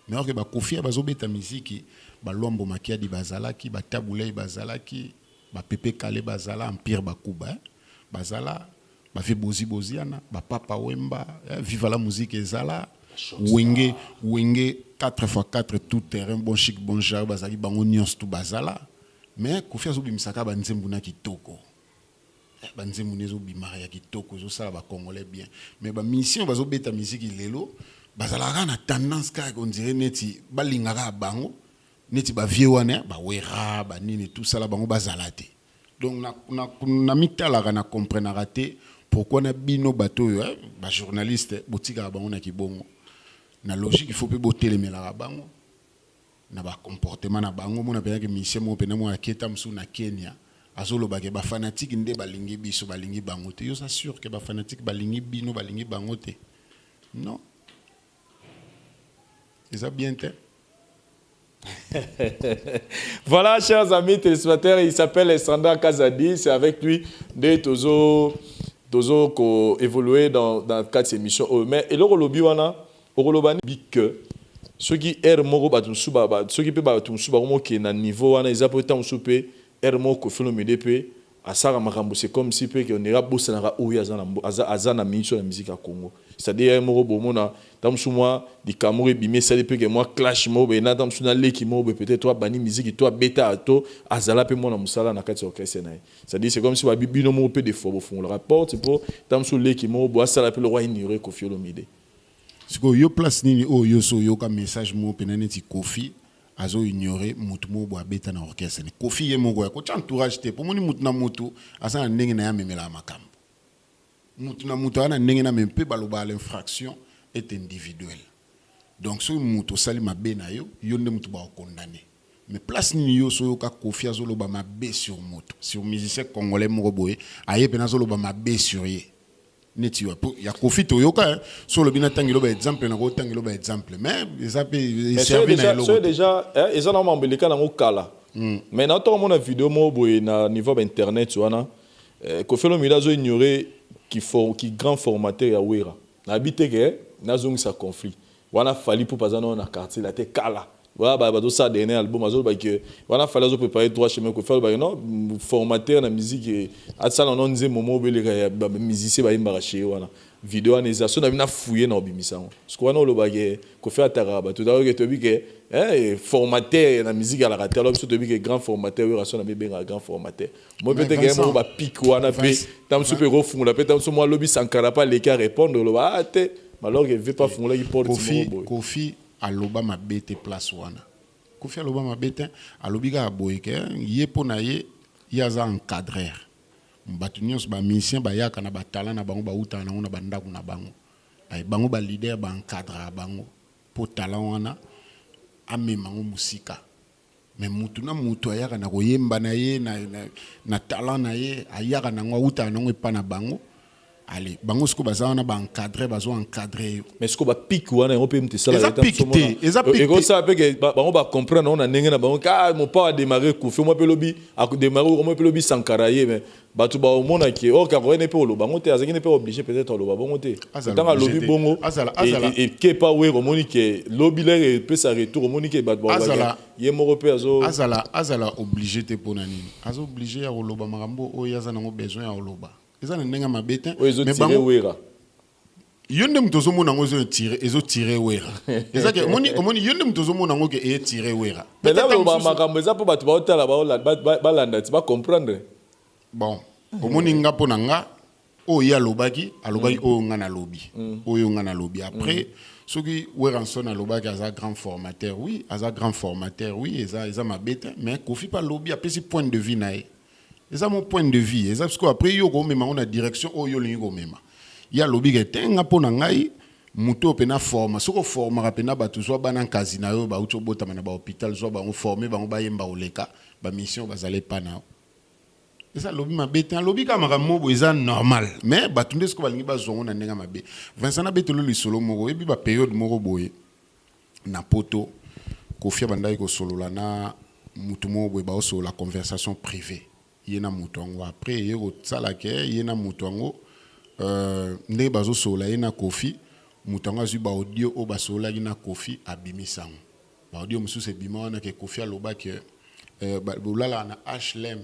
Speaker 1: mais alors que ba Kofi bazobeta musique ba lombo makia di bazalaki ba tabulei bazalaki ba pepe kale bazala empire bakuba bazala ba fait boziana ba papa wemba viva la musique ezala wenge 4x4 tout terrain bon chic bon jar bazali bango nyons tout bazala mais Kofi azobimisaka ba nzembu na kitoko ba nzembu nezo bimara ya kitoko zo sala ba congolais bien mais ba mission bazobeta musique lelo bazalaka na tendance ka on dirait neti balingaka bango neti ba vieux wana ba wera ba nini tout ça la bango bazalate donc na mitala na comprendre raté pourquoi na bino bato yo ba journaliste botika bango na kibongo na logique il faut pe boter les melaka bango na ba comportement na bango mona pe que mission mo pe na mo aketa msu na Kenya azoloba ke ba fanatique nde balingi biso balingi bango te yo s'assure que ba fanatique balingi bino balingi bango te non c'est bien te.
Speaker 4: Voilà, chers amis téléspectateurs, il s'appelle Sanda Kazadi. C'est avec lui de Tozo ko évoluer dans quatre émissions. Mais et le rolobi wana, le rolobani que ceux qui aiment moro batum suba, ceux qui peuvent batum suba romo qui na niveau wana ils apportent un souper aiment moro ko film MDP à Sarah Marambo. C'est comme si peu qu'on ira bosser na ouya azana mission la musique à Congo. C'est-à-dire aiment moro bomona tam souma di Cameroun bimé ça depuis que moi clash mo be na tam souna leki mo be peut-être toi bani musique toi beta to azala pe mo na musala na kati orchestre na c'est-à-dire c'est comme si ba bibino mo pe de fo bo fond le rapport c'est pour tam sou leki mo bo asala pe le roi ignoré Kofi Olomide
Speaker 1: c'est que yo place nini o yo so yo ka message mo pe neti Kofi azo ignorer mutu mo bo beta na orchestre ni Kofi ye mo ko ko entourage te pour moni mutu na mutu asa ndenge na ya memela makambo mutu na mutu ana ndenge na mempe baloba l'infraction est individuel. Donc, si vous sali ma be na yo, yo ne mutu ba condamné. Mais place ni yo so yo ka Kofi azolo ba ma be sur moto. Sur musicien congolais mo boye, aye pena zolo ba ma be sur ye. Neti yo ya Kofi to yo ka so lo bina tangilo ba exemple na ko tangilo ba exemple. Mais ça peut servir na lo.
Speaker 4: C'est déjà ils ont embelika na mo kala. Mais na to mon vidéo mo boye na niveau internet wana Kofi Olomide azo ignorer qui grand formateur ya Wera. Na habité que nazong sa conflit wana fali pour pas na quartier la te kala voilà ba do ça dernier album azol ba que wana fali azo préparer trois chemins ko faire ba non formateur na musique a ça non nze momo beleka ba musicien ba imba raché wana vidéo anisation na bina fouiller na obimisa ce qu'on a le ba ko faire taraba tout à que tu dis que formateur na musique à la rater alors tu dis que grand formateur relation na bien grand formateur moi peut-être que mo ba pique wana pe tam super refondre pe tam so moi lobby sankara pas les cas répondre le ba te alors que veut pas fondre il porte
Speaker 1: Kofi aloba ma bete place wana Kofi aloba ma bete alobi ga boye ke ye pona ye yaza encadrer mbatu nyos ba mission ba yaka na batala na bango ba uta na ona banda kuna bango ay bango ba leader ba encadrer bango po talent wana amemango musika mais mutu na mutu ayaka na koyemba na ye na talent na ye ayaka na ngwa uta na ngwe pa na bango. Allez, bango sko bazana ba encadrer bazo encadrer
Speaker 4: mais sko ba pique wana on peut me ça
Speaker 1: la piquer
Speaker 4: et comme ça peut que bango ba comprendre on a ndenge na bango ka mon pas démarrer Kofi moi pe lobi a démarrer moi pe lobi sankaraye mais batu ba au mona ki o ka ko ne pe lo bango te azaki ne pe obligé peut-être lo ba bongo te tant lobi bongo et que pas we romoni que lobi l'air peut sa retour romoni que batu ba ye mo pe azo
Speaker 1: azala obligé te ponani azo obligé ya loba makambo o yaza nango besoin ya loba. Ils ont un mabete
Speaker 4: mais bango
Speaker 1: yonde mtozo mona ngo ezo tirer wera ezake omoni yonde mtozo mona ngo ke e tirer wera
Speaker 4: mais là ba makambo eza po batu ba otala ba landa ti ba comprendre
Speaker 1: bon omoni ngapo nanga o ya lobaki alobaki o ngana lobi o yo ngana lobi après soki Weranson alobaki aza grand formateur oui eza mabete mais Kofi pa lobi apesi point de vue nae. C'est mon point de vue. C'est parce qu'après, on a direction où il y a lobby qui est un peu nangai, muto pena forme. Ce qu'on forme, rapena batu soit banan casino, ba ucho bota mana ba hôpital, soit ba on formé, ba on ba yemba oleka, ba mission ba zale pana. Et ça lobby ma bête, un lobby comme un mot c'est normal. Mais batunde ce qu'on va ba zongo na nenga ma be. Vincent na bête le solo moro et puis ba période moro boye. Na poto, Kofi bandai ko solo la na mutu moro boye ba so la conversation privée. yena mutongo après yeko tsala ke yena mutongo ndenge bazosola ye na Kofi mutongo azwi baaudio oyo basolaki na Kofi abimisango baaudio mosusu ebima wana ke Kofi aloba ke bolala na HLM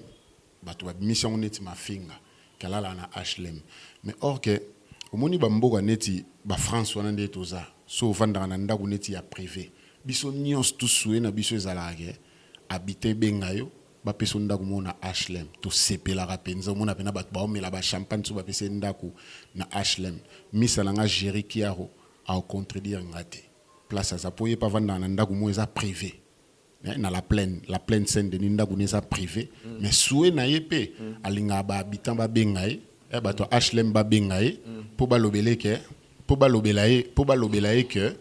Speaker 1: bato babimisango neti mafinga kalala na HLM mais or ke omoni bamboka neti France wana nde toza so ovandaka na ndako neti ya privé biso nyonso tosue na biso ezalaka ke habite benga yo bapeso ndako mona HLM to sepelaka penza mona pena bato baomela ba champagne so bapese ndako na HLM misala nga Jerry Kiaro a contredire ngate place aza po ye pa vanda na ndako mo eza privé na la plaine Saint-Denis ndako neza privé mais soué na yepe alinga ba habitant ba benga ye bato HLM ba benga ye po balobele ke po balobela ye ke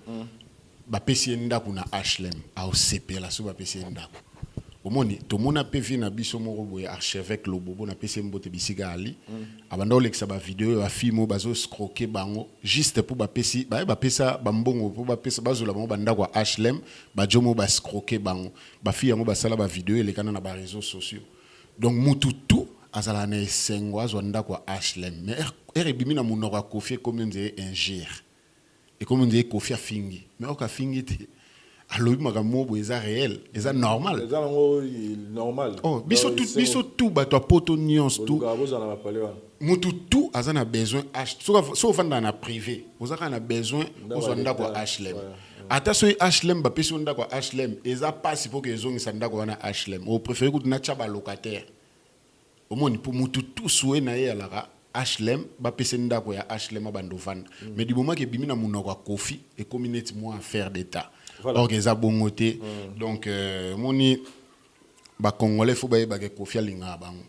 Speaker 1: bapesi ndako na HLM a sepela so bapesi ndako omoni tomona PV na biso moko boye archevêque Lobobo na pesi mbote bisika ali abanda olekisa ba video ba film bazo scroquer bango juste pour bapesi bapesa bambongo pour bapesa bazola bango banda kwa HLM ba jomo ba scroquer bango ba fi yango basala ba video elekana na ba réseaux sociaux donc mututu azala na esengo azwanda kwa HLM mais erebimi na munoko Kofi comme on dirait ingère et comme on dirait Kofi afingi mais oka fingi te alors makambo eza réel eza normal
Speaker 4: eza normal
Speaker 1: oh biso tout bato poto nyons tout mutu tout azana besoin so vanda na privé ozaka na besoin ozanda kwa HLM ata so HLM ba pesi onda kwa HLM eza passe pour que ezongisa ndako wana HLM o préférer ko na chaba locataire omoni pour mutu tout soué na ye alaka HLM ba pesi ndako ya HLM abandovana mais du moment que bimina munoko Kofi et communauté moi affaire d'état voilà. Or bongoté donc moni ba congolais faut ba ke Kofi alinga bango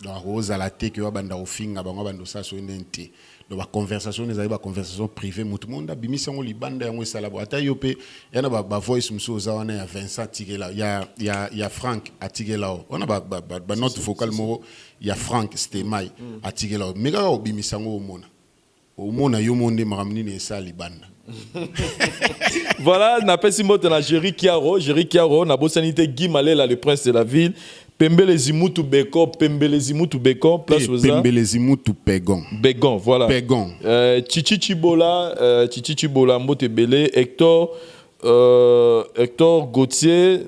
Speaker 1: donc rosa la te que ba banda ofinga bango bando sa so nente donc ba conversation les ba conversation privée tout monde a bimisa ngo libanda yango sala bo ata yope yana ba voice muso za wana ya Vincent Tigela ya Frank Atigela on a ba note vocale mo ya Frank Stemai Atigela mais ka obimisa ngo omona yo monde maramni ne sa libanda.
Speaker 4: Voilà, na pesi moto na Jerry Kiaro na bosanité Guy Malela le prince de la ville Pembele Zimutu Beko place aux
Speaker 1: Pembele Zimutu
Speaker 4: Begon voilà
Speaker 1: Begon
Speaker 4: Chichi Chibola Mbote Belé Hector Gauthier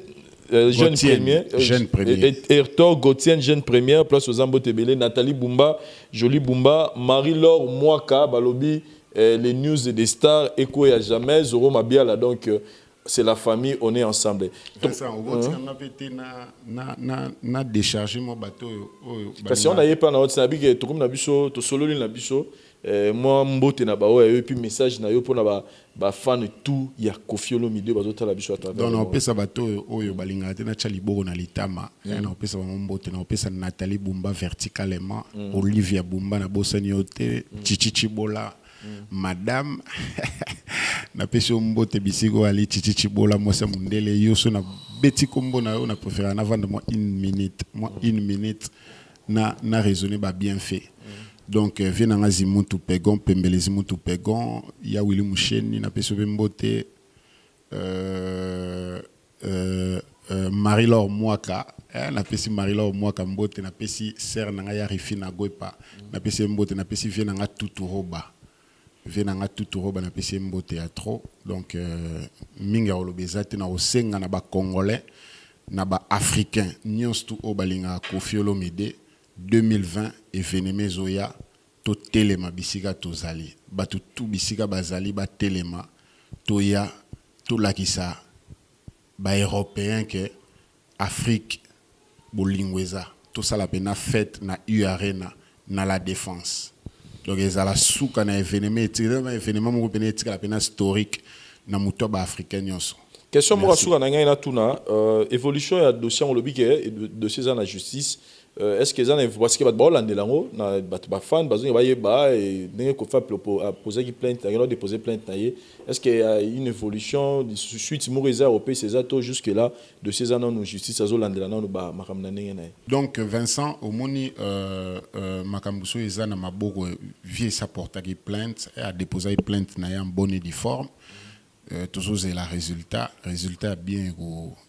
Speaker 4: jeune premier Hector Gauthier jeune première place aux Mbote Belé Nathalie Bumba Jolie Bumba Marie-Laure Mwaka Balobi les news des stars Eko ya jamais Zoro Mabiala donc c'est la famille on est ensemble
Speaker 1: donc ça on va péter na décharger mon bateau
Speaker 4: parce qu'on a eu pas na hot na big to comme na biso to solo na biso moi mbote na ba et puis message na yo pour na ba fan tout ya Kofi Olomide bazota la biso à travers
Speaker 1: donc on pesa bateau oyo balinga te na Chaliboro na litama na pesa mbote na pesa Nathalie Bumba verticalement Olivia Bumba na bosani yote Chichi Bola madame na pesho mbote bisiko ali Chichi Bola moi ça mundele yoso na beti kombo na yo na préférer na vendre moi une minute na raisonner ba bien fait donc vient na Zimutu Pegon Pembele Zimutu Pegon ya Willy Musheni na pesho mbote Marie-Laure Mwaka na pesi Marie-Laure Mwaka mbote na pesi sœur na ya Rifina Goipa na pesi mbote na pesi vient na Tuturoba venanga Tuturoba na pesi mbote ya trop donc minga olobezate na osenga na ba congolais na ba africain nyons tout obalinga Kofi Olomide 2020 événement zoya to telema bisika tozali batu tout bisika bazali ba telema toya to lakisa ba européen que Afrique bolingweza to sala pena fête na U Arena na la défense donc ils ala souka na événement mo pena etika la pena historique na muto ba africain nyonso
Speaker 4: question mo souka na ngai na tuna évolution ya dossier on lobi que dossier za na justice est-ce que ça parce que ba landelango na ba fan bazonga ba yeba et ndenge ko fa poser qui plainte a déposer plainte taillé est-ce qu'il y a une évolution suite mo réserve au pays ces atos jusque là de ces années en justice azo landelana no ba makamna ndenge na
Speaker 1: donc Vincent omoni makambuso ezana maboko vie sa porta qui plainte et a déposer plainte na ya en bonne et due forme tozozela résultat bien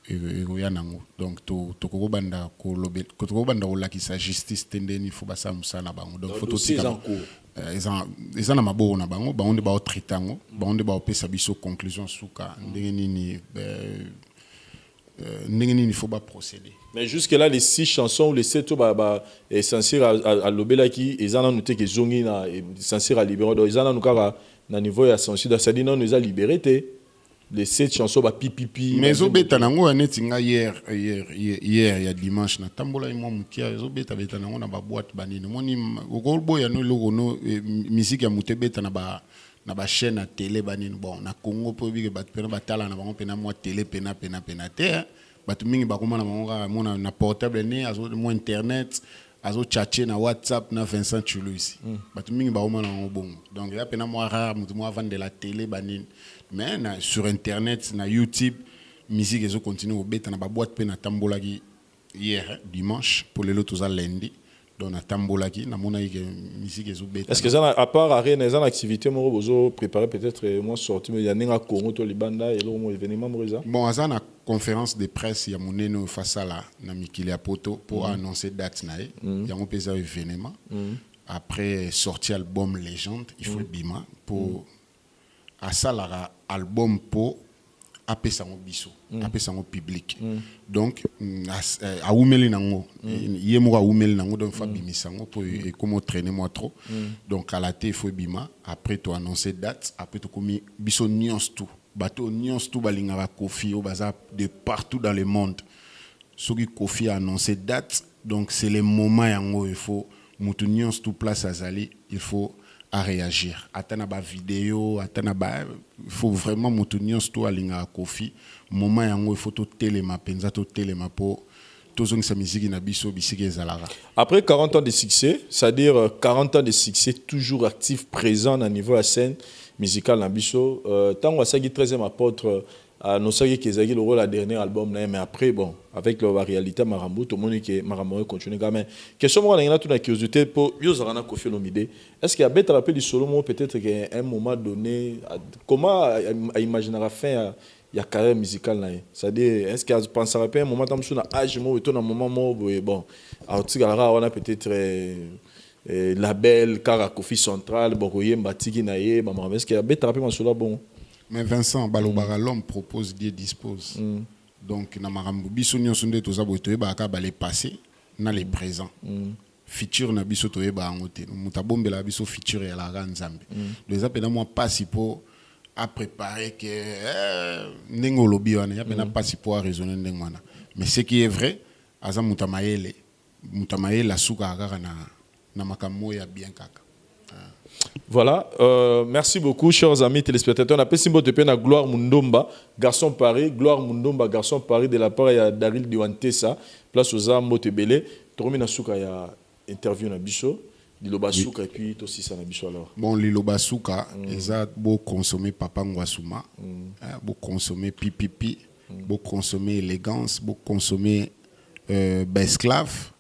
Speaker 1: ekoya nango. Donc tokobanda kolakisa justice tendeni fo basa musana bango. Donc faut aussi eza na maboko na bango nde baotraite yango, bango nde baopesa biso conclusion suka ndenge nini faut procéder.
Speaker 4: Mais jusque là les 6 chansons ou les 7 est censé à lobela qui ezana noté que zongi na censé à libérer donc ezana nukaka na niveau ya censure ça dit non nous a libéré les 7 chansons ba pipipi
Speaker 1: mais zobeta nango neti nga hier ya dimanche na tambola mo mukia zobeta nango na ba boîte banini moni okolbo ya no logo no musique ya mutebeta na ba chaîne à télé banini bon na Congo po bi ke bat pena batala na bango pena mo télé pena te batu mingi bakoma na bango mona na portable ne azo mo internet azo tchatcher na WhatsApp na Vincent Chulu ici batu mingi bakoma na bango bongo donc ya pena mo rare mutu mo vendre de la télé banini mais sur internet na YouTube musique ezo continue obeta na ba boîte pena tambola ki hier dimanche pour les autres lundi donc na tambola ki na mona que musique ezo beta. Est-ce
Speaker 4: que ça à part arena les activités mo bozo préparer peut-être moi sortir mais il y a ninga Congo to libanda et lo mo événement moza
Speaker 1: bon azana na conférence de presse ya moneno face à la na mikili ya poto pour annoncer date na ya ngo pesa événement après sortir album légende il faut bima pour à salara album pour apesa ngo biso apesa ngo public donc a umeli nango yemo ka umeli nango donc fa bimisa ngo pour et comment traîner moi trop donc à la té il faut bima après tu annoncer date après tu komi biso nyons tout bateau nyons tout balinga Kofi au bazar de partout dans le monde ce qui Kofi a annoncé date donc c'est le moment yango il faut mutu nyons tout place azali il faut à réagir. Atana ba vidéo, atana ba il faut vraiment moutunion sto alinga Kofi. Moment yango il faut to téléma penza to téléma pour tozong sa musique na biso bisiki ezalara.
Speaker 4: Après 40 ans de succès, c'est-à-dire 40 ans de succès toujours actif présent à niveau de la scène musicale na biso, tant on a 13e apôtre nous savons que c'est le rôle la dernier album mais après bon avec la réalité Marambo tout le monde qui Marambo continue quand même question moi on a toute la curiosité pour Yozarana Kofi Olomide est-ce qu'il y a peut-être rappelé du solo moi peut-être qu'à un moment donné comment à imaginer la fin il y a carrière musicale là c'est-à-dire est-ce qu'il y a pensé à un moment dans son âge moi et un moment bon à Tigara on a peut-être label car Kofi Central Bokoye Mbatiki naie maman est-ce qu'il y a peut-être rappelé mon solo bon.
Speaker 1: Mais Vincent, Balobara l'homme propose, Dieu dispose. Donc, na marambu biso nyonsunde toza botoye ba ka balé passé, na les présents. Futur na biso toye ba ngote. Mutabombe la biso futur ya la ranzambe. Les appela moi passi pour à préparer que nengo lobi wana, ya pena passi pour raisonner ndengwana. Mais ce qui est vrai, aza mutamaele la suka kaka na makambo ya bien kaka.
Speaker 4: Voilà, merci beaucoup chers amis téléspectateurs. On appelle Simbo Tepena Gloire Mundomba, Garçon Paris, Gloire Mundomba, Garçon Paris de la part de Daryl Diwantesa, place aux armes Motebele. Toromina Souka ya interview na biso, Liloba Souka et puis aussi ça na biso alors.
Speaker 1: Bon Liloba Souka, ils ont beau consommer Papa Ngwasuma, beau consommer pipipi, beau consommer élégance, beau consommer esclave.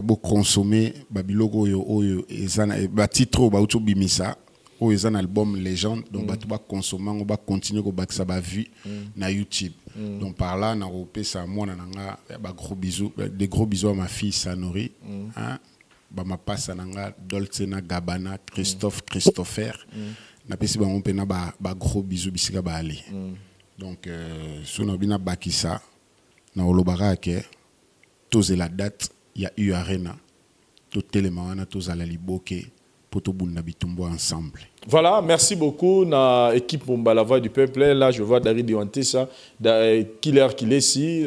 Speaker 1: Beau consommer babiloko oyo ezana ba titre ba uto bimisa oyo ezana album légende donc ba to ba consommer on va continuer ko bakisa ba vue na YouTube donc par là na repesa mwana nanga ba gros bisous des gros bisous à ma fille Sanori hein ba ma passa nanga Dolce na Gabbana Christopher na pesi ba on pena ba gros bisous bisika ba ali donc sono bina bakisa na olobaka ke toze la date il y a eu arena tout élément na tous à la liboke pour tout bunda bitumbo ensemble.
Speaker 4: Voilà, merci beaucoup na équipe Mumba la voix du peuple là je vois Daryl Diwantesa Killer Kilesi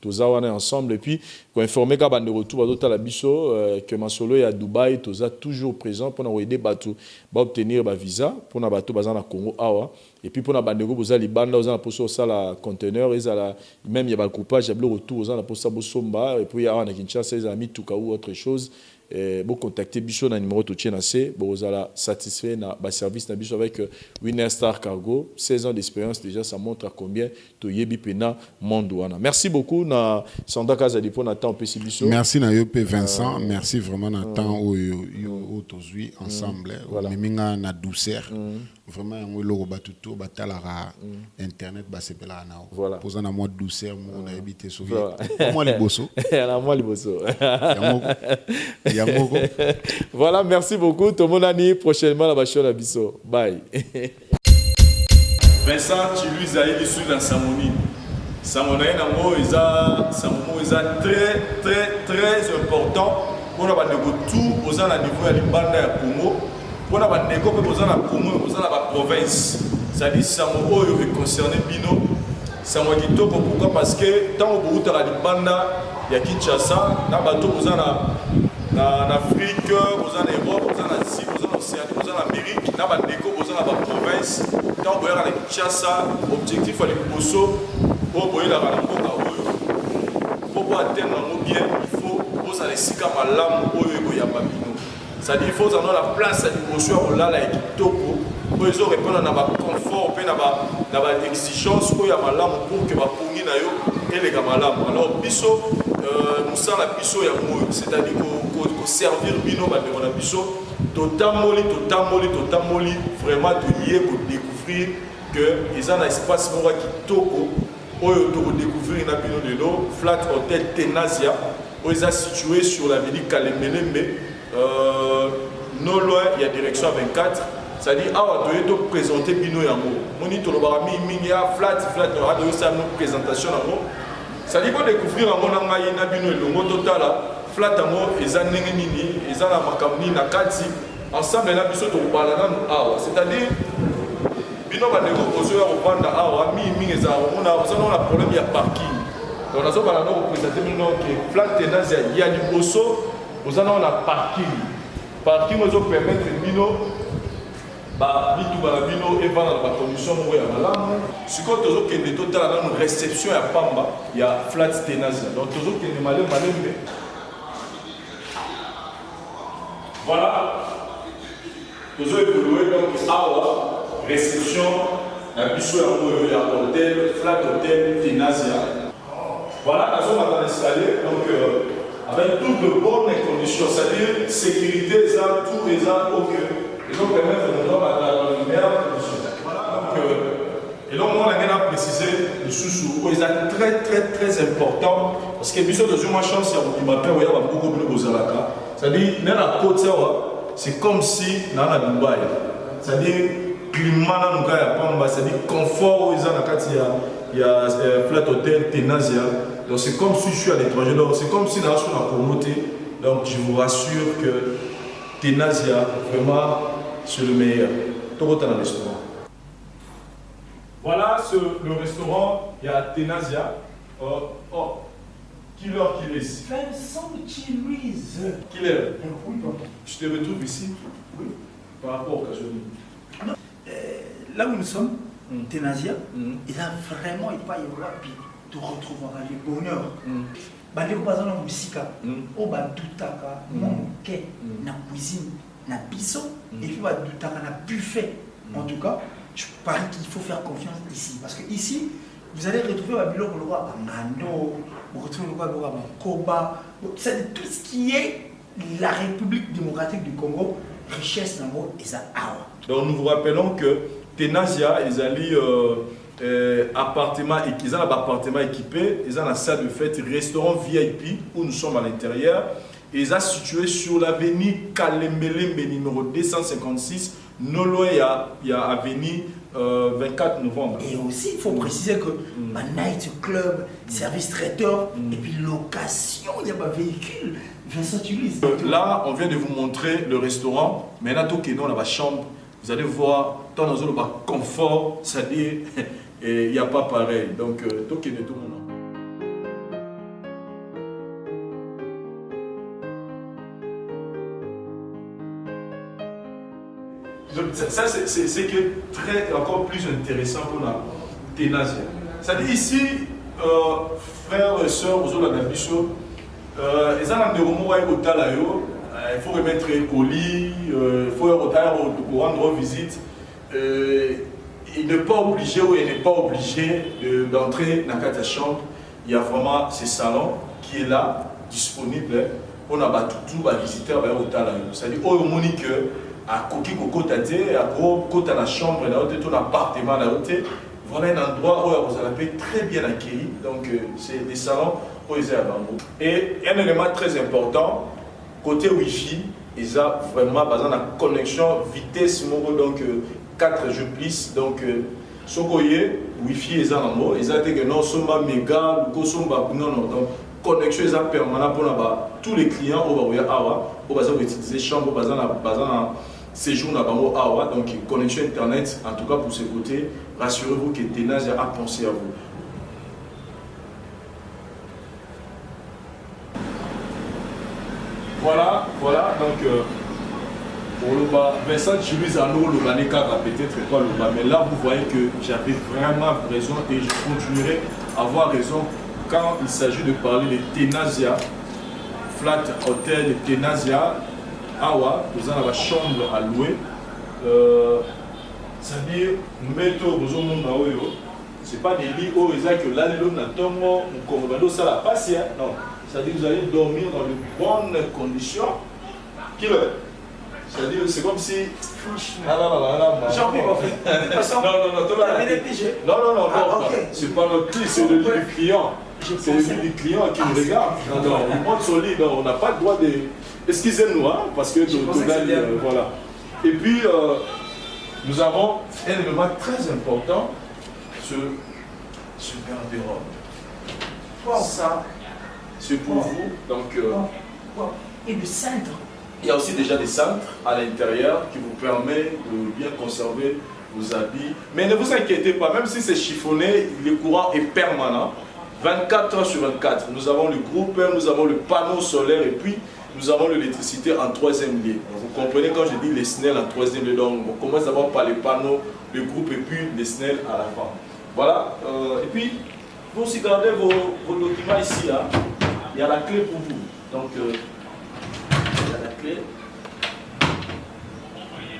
Speaker 4: tous on est ensemble et puis pour informer qu'à bande de retour à d'autres la biso que Masolo est à Dubaï tous toujours présent pour nous aider bateau ba obtenir ba visa pour na bateau bazana Congo awa et puis pour na bande go boza libanda aux pour ça la conteneur et la même il y a ba coupage il y a le retour aux pour ça Bosomba et puis il y a na Kinshasa les amis tout cas ou autre chose bon contacter biso na numéro to tien assez bon vous allez satisfait na ba service na biso avec Winner Star Cargo 16 ans d'expérience déjà ça montre à combien to yebi pena mondouana. Merci beaucoup na Sanda Kazadi pour na temps PC biso.
Speaker 1: Merci na yope Vincent, merci vraiment na temps au tozui ensemble voilà. Miminga na douceur vraiment yango eloko bato to batalaka internet basepelaka nao
Speaker 4: Voilà.
Speaker 1: poza na mwa douceur moko nayebi te soki
Speaker 4: Voilà.
Speaker 1: mwa liboso
Speaker 4: Na moi liboso.
Speaker 1: yango
Speaker 4: Voilà, merci beaucoup. Tout le monde a dit prochainement la bachon à biso. Bye. Vincent, tu lui as dit sur la Samoni. Samoni, c'est très, très, très important pour la tout aux niveau de l'Ibanda et Congo. Pour la Congo, aux Congo, aux province. C'est-à-dire que Samoni est concerné Bino. Samoni est pourquoi? Parce que tant que vous avez l'Ibanda, il y a Kinshasa, dans le bateau, vous avez en Afrique, vous avez en Europe, vous avez en Asie, vous avez en Océanie, vous avez en Amérique, dans le déco, vous avez en province. Tant que vous avez Kinshasa, objectif à l'Ebosso, pour la pour atteindre bien, il faut que vous ayez si comme l'âme au Yababino. C'est-à-dire qu'il faut avoir la place à l'Ebosso, on l'a avec Toko, pour les répondre à notre confort, à notre exigence, pour que les et les Gamalam. Alors, Bisso, nous sommes la Bisso et c'est-à-dire qu'on servir Bino, Bisso, totalement, vraiment de lier pour découvrir qu'ils ont un espace qui toko, pour découvrir une Bino de l'eau, Flat Hotel Tenazia, où ils sont situés sur l'avenue Kalemelembe, non loin, il y a direction 24. C'est-à-dire, on doit présenter Bino Yango. On dit que nous avons mis flat, on doit faire une présentation. C'est-à-dire qu'on découvrir un monde na Bino et le mot total, flat amour, ils ont nini, ils ont la makamni, na kati, ensemble, là, biso to balana awa. C'est-à-dire, Bino va négocier au Rwanda awa, on a un problème, il y a parking. Donc, on a représenté Bino qui flat tenazia, il y a du bosso, nous avons un parking. Parking nous permet Bino. Bino et dans la condition où il y a malamu. Si quand tu as une réception à Pamba, il y a flat tenazia. Donc tu as une malem. Voilà. Tu as évolué donc awa réception la biso ya hôtel flat hotel tenazia. Voilà, nous sommes installés donc avec toutes de bonnes conditions, c'est-à-dire sécurité, ça, tout les gens ok. Et donc, permettre de nous donner la meilleure condition. Voilà, donc, et donc, moi, on a précisé le sous-sous. C'est très, très, très important. Parce que, bien sûr, dans une chance, il y a beaucoup de Bozalaka. C'est-à-dire, dans la côte, c'est comme si dans la Dubaï. C'est-à-dire, climat, c'est-à-dire, confort, il y a flat hotel, tenazia. Donc, c'est comme si je suis à l'étranger. Donc, c'est comme si dans la communauté. Donc, je vous rassure que Tenazia, vraiment, c'est le meilleur. Tout le dans le restaurant. Voilà le restaurant, il y a Tenazia. Quelle heure qu'il est?
Speaker 5: Vincent Chilouise.
Speaker 4: Quelle heure?
Speaker 5: Oui, papa.
Speaker 4: Je te retrouve ici?
Speaker 5: Oui.
Speaker 4: Par rapport au Kajoni.
Speaker 5: Là où nous sommes, Tenazia, il a vraiment, il va y avoir, puis tu retrouveras le bonheur. Bandeko bazana musika o badutaka moke na cuisine na biso et puis badutaka na buffet. En tout cas, je parie qu'il faut faire confiance ici parce que ici vous allez retrouver Babylone le roi Mando, vous retrouvez le roi Koba, c'est tout ce qui est la République démocratique du Congo, richesse nango et ça awa.
Speaker 4: Donc nous vous rappelons que Tenazia ils allaient appartement équipé, ils ont la salle de fête, restaurant VIP où nous sommes à l'intérieur. Ils sont situés sur l'avenue Kalemelembe numéro 256, non loin il y a avenue 24 novembre.
Speaker 5: Et aussi il faut préciser que night club, service traiteur et puis location, il y a un véhicule. Vincent Chilouise.
Speaker 4: Là on vient de vous montrer le restaurant, maintenant tout est dans la chambre. Vous allez voir, dans le confort, c'est-à-dire il n'y a pas pareil. Donc, tout est de tout le monde. Ça, c'est encore plus intéressant pour la Tenazia. C'est-à-dire ici, frères et sœurs, vous avez la bicho, ils ont un il faut remettre au lit, il faut rendre visite. Il n'est pas obligé ou il n'est pas obligé d'entrer dans la chambre. Il y a vraiment ce salon qui est là, disponible. On a tout visiter au Talayo. C'est-à-dire, au Monique, à Koki Kokota te, à Kota la chambre, dans ton appartement, voilà un endroit où vous allez très bien accueilli. Donc, c'est des salons où ils sont à Bango. Et un élément très important, côté Wi-Fi, ils ont vraiment besoin de connexion vitesse, donc 4G plus. Donc, ce que Wi-Fi ils ont en mot, ils ont dit que non, seulement méga, non, donc connexion ils ont permanent pour tous les clients où ils vont utiliser chambre, où ils vont séjour dans Bango Awa, donc connexion internet, en tout cas pour ce côté, rassurez-vous que Tenazia a pensé à vous. Voilà, donc pour le bas, Vincent Chiluiz Ano, le Baneka va peut-être pas le bas, mais là vous voyez que j'avais vraiment raison et je continuerai à avoir raison quand il s'agit de parler de Tenazia, Flat Hotel de Tenazia. Awa, nous avons la chambre à louer. C'est-à-dire, nous mettons besoin de monde. Ce n'est pas des lits où ils ont que là, nous avons ça la passe. Non. C'est-à-dire, vous allez dormir dans de bonnes conditions. C'est-à-dire, c'est comme si. Ah non.
Speaker 5: J'en prie, en fait.
Speaker 4: Non, c'est pas notre lit, c'est le lit du client. C'est le lit du client qui nous regarde. Non, on monte son lit, on n'a pas le droit de. Excusez-nous, hein, parce que voilà. Et puis, nous avons un élément très important, ce garde-robe. Ça, c'est pour vous. Donc,
Speaker 5: et le centre.
Speaker 4: Il y a aussi déjà des centres à l'intérieur qui vous permettent de bien conserver vos habits. Mais ne vous inquiétez pas, même si c'est chiffonné, le courant est permanent. 24 heures sur 24. Nous avons le groupe, nous avons le panneau solaire et puis nous avons l'électricité en troisième lieu. Vous comprenez quand je dis les SNEL en troisième lieu, donc on commence d'abord par les panneaux, le groupe et puis les SNEL à la fin. Voilà. Et puis, vous aussi gardez vos documents ici. Hein. Il y a la clé pour vous. Donc, il y a la clé.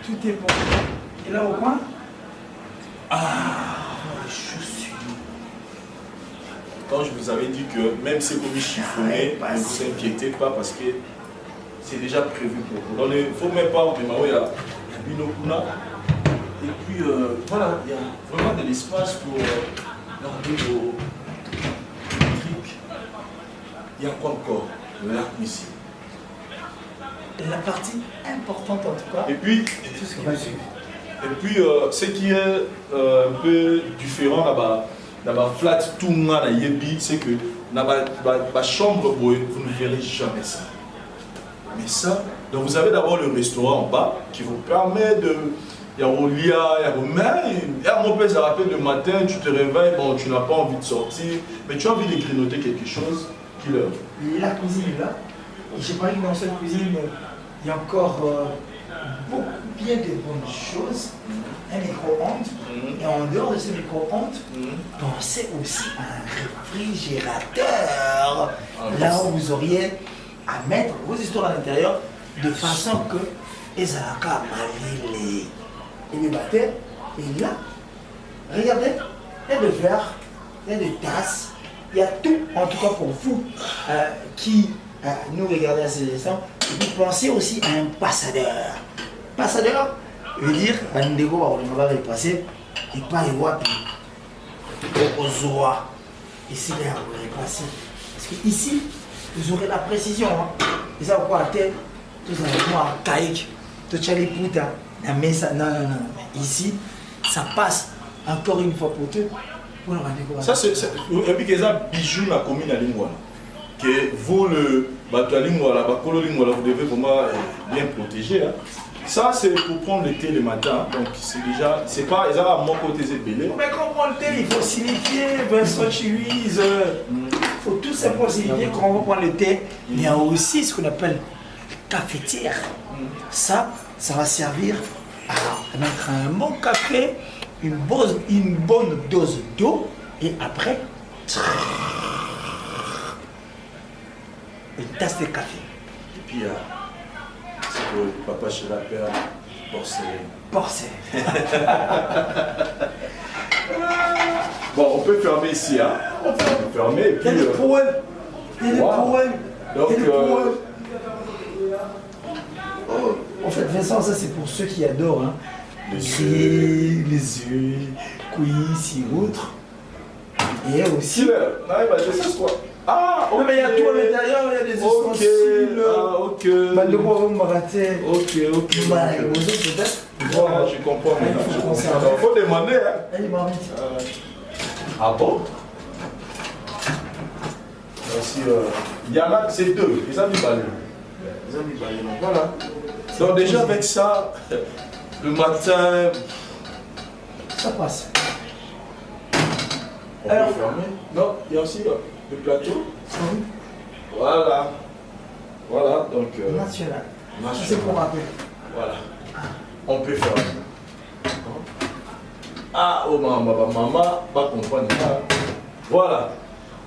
Speaker 5: Tout est bon. Et là au coin? Les chaussures.
Speaker 4: Quand je vous avais dit que même si vous chiffonné, ne vous inquiétez pas parce que c'est déjà prévu pour vous. Donc, il ne faut même pas démarrer à Binokuna. Et puis, voilà, il y a vraiment de l'espace pour garder vos trucs. Il y a quoi encore? Là, ici.
Speaker 5: La partie importante en tout cas.
Speaker 4: Et puis,
Speaker 5: tout ce qui va suivre.
Speaker 4: Et puis, ce qui est un peu différent là-bas, flat tout le monde c'est que dans la chambre, vous ne verrez jamais ça. Mais ça, donc vous avez d'abord le restaurant en bas qui vous permet de. Il y a au lit, il y a au main, et à mon père, ça rappelle le matin, tu te réveilles, bon, tu n'as pas envie de sortir, mais tu as envie de grignoter quelque chose qui leur.
Speaker 5: La cuisine là, j'ai pas dit que dans cette cuisine, il y a encore beaucoup bien de bonnes choses. Un micro-ondes, et en dehors de ce micro-ondes, pensez aussi à un réfrigérateur, là où vous auriez à mettre vos histoires à l'intérieur, de façon que les alacas malilés et les batteurs, et là, regardez, il y a des verres, il y a des tasses, il y a tout, en tout cas pour vous qui nous regardez à ces instants, et puis pensez aussi à un passadeur. Passadeur veut dire, on va repasser, et pas les wapi, aux oies. Ici, là, on va repasser. Parce que ici, vous aurez la précision. Hein. Et ça, quoi, à tête, tout ça, moi, caïque, tout ça, les putas, la mesa, non. Mais ici, ça passe encore une fois pour tout.
Speaker 4: Ça, c'est. Et puis, il y a des bijoux dans la commune à Lingouala. Que vous, le bateau à Lingouala, vous devez vraiment bien protéger. Hein. Ça, c'est pour prendre le thé le matin. Donc, c'est déjà. C'est pas. Ils ont à mon côté, c'est belé.
Speaker 5: Mais quand on prend le thé, il faut signifier Vincent Chiluiz. Il faut tout simplement signifier quand on prend le thé. Il y a aussi ce qu'on appelle cafetière. Ça va servir à mettre un bon café, une bonne dose d'eau, et après, une tasse de café.
Speaker 4: Et puis, c'est que papa chez la père, porcelaine. Bon, on peut fermer ici, hein. On peut fermer. Et puis,
Speaker 5: il y a des poêles. Il y a des poêles.
Speaker 4: Donc,
Speaker 5: On fait, Vincent, ça c'est pour ceux qui adorent. Hein. Les yeux, quiz et autres. Et aussi.
Speaker 4: Je sais quoi. Ah,
Speaker 5: ok. Non, mais il y a tout à l'intérieur, il y a des ustensiles.
Speaker 4: Ah, ok.
Speaker 5: Bah, de quoi on va rater.
Speaker 4: Ok.
Speaker 5: Bah, peut-être.
Speaker 4: Voilà, je comprends. Il faut demander. Hein.
Speaker 5: Allez, Marvin.
Speaker 4: Ah bon? Merci. Il y en a, c'est deux. Ils ont mis balai. Donc voilà. Donc déjà avec ça, le matin,
Speaker 5: ça passe.
Speaker 4: On peut fermer. Non, il y a aussi le plateau. Voilà. Voilà, donc.
Speaker 5: National. C'est pour rappeler.
Speaker 4: Voilà. On peut fermer. Ah, oh maman, pas comprendre. Voilà.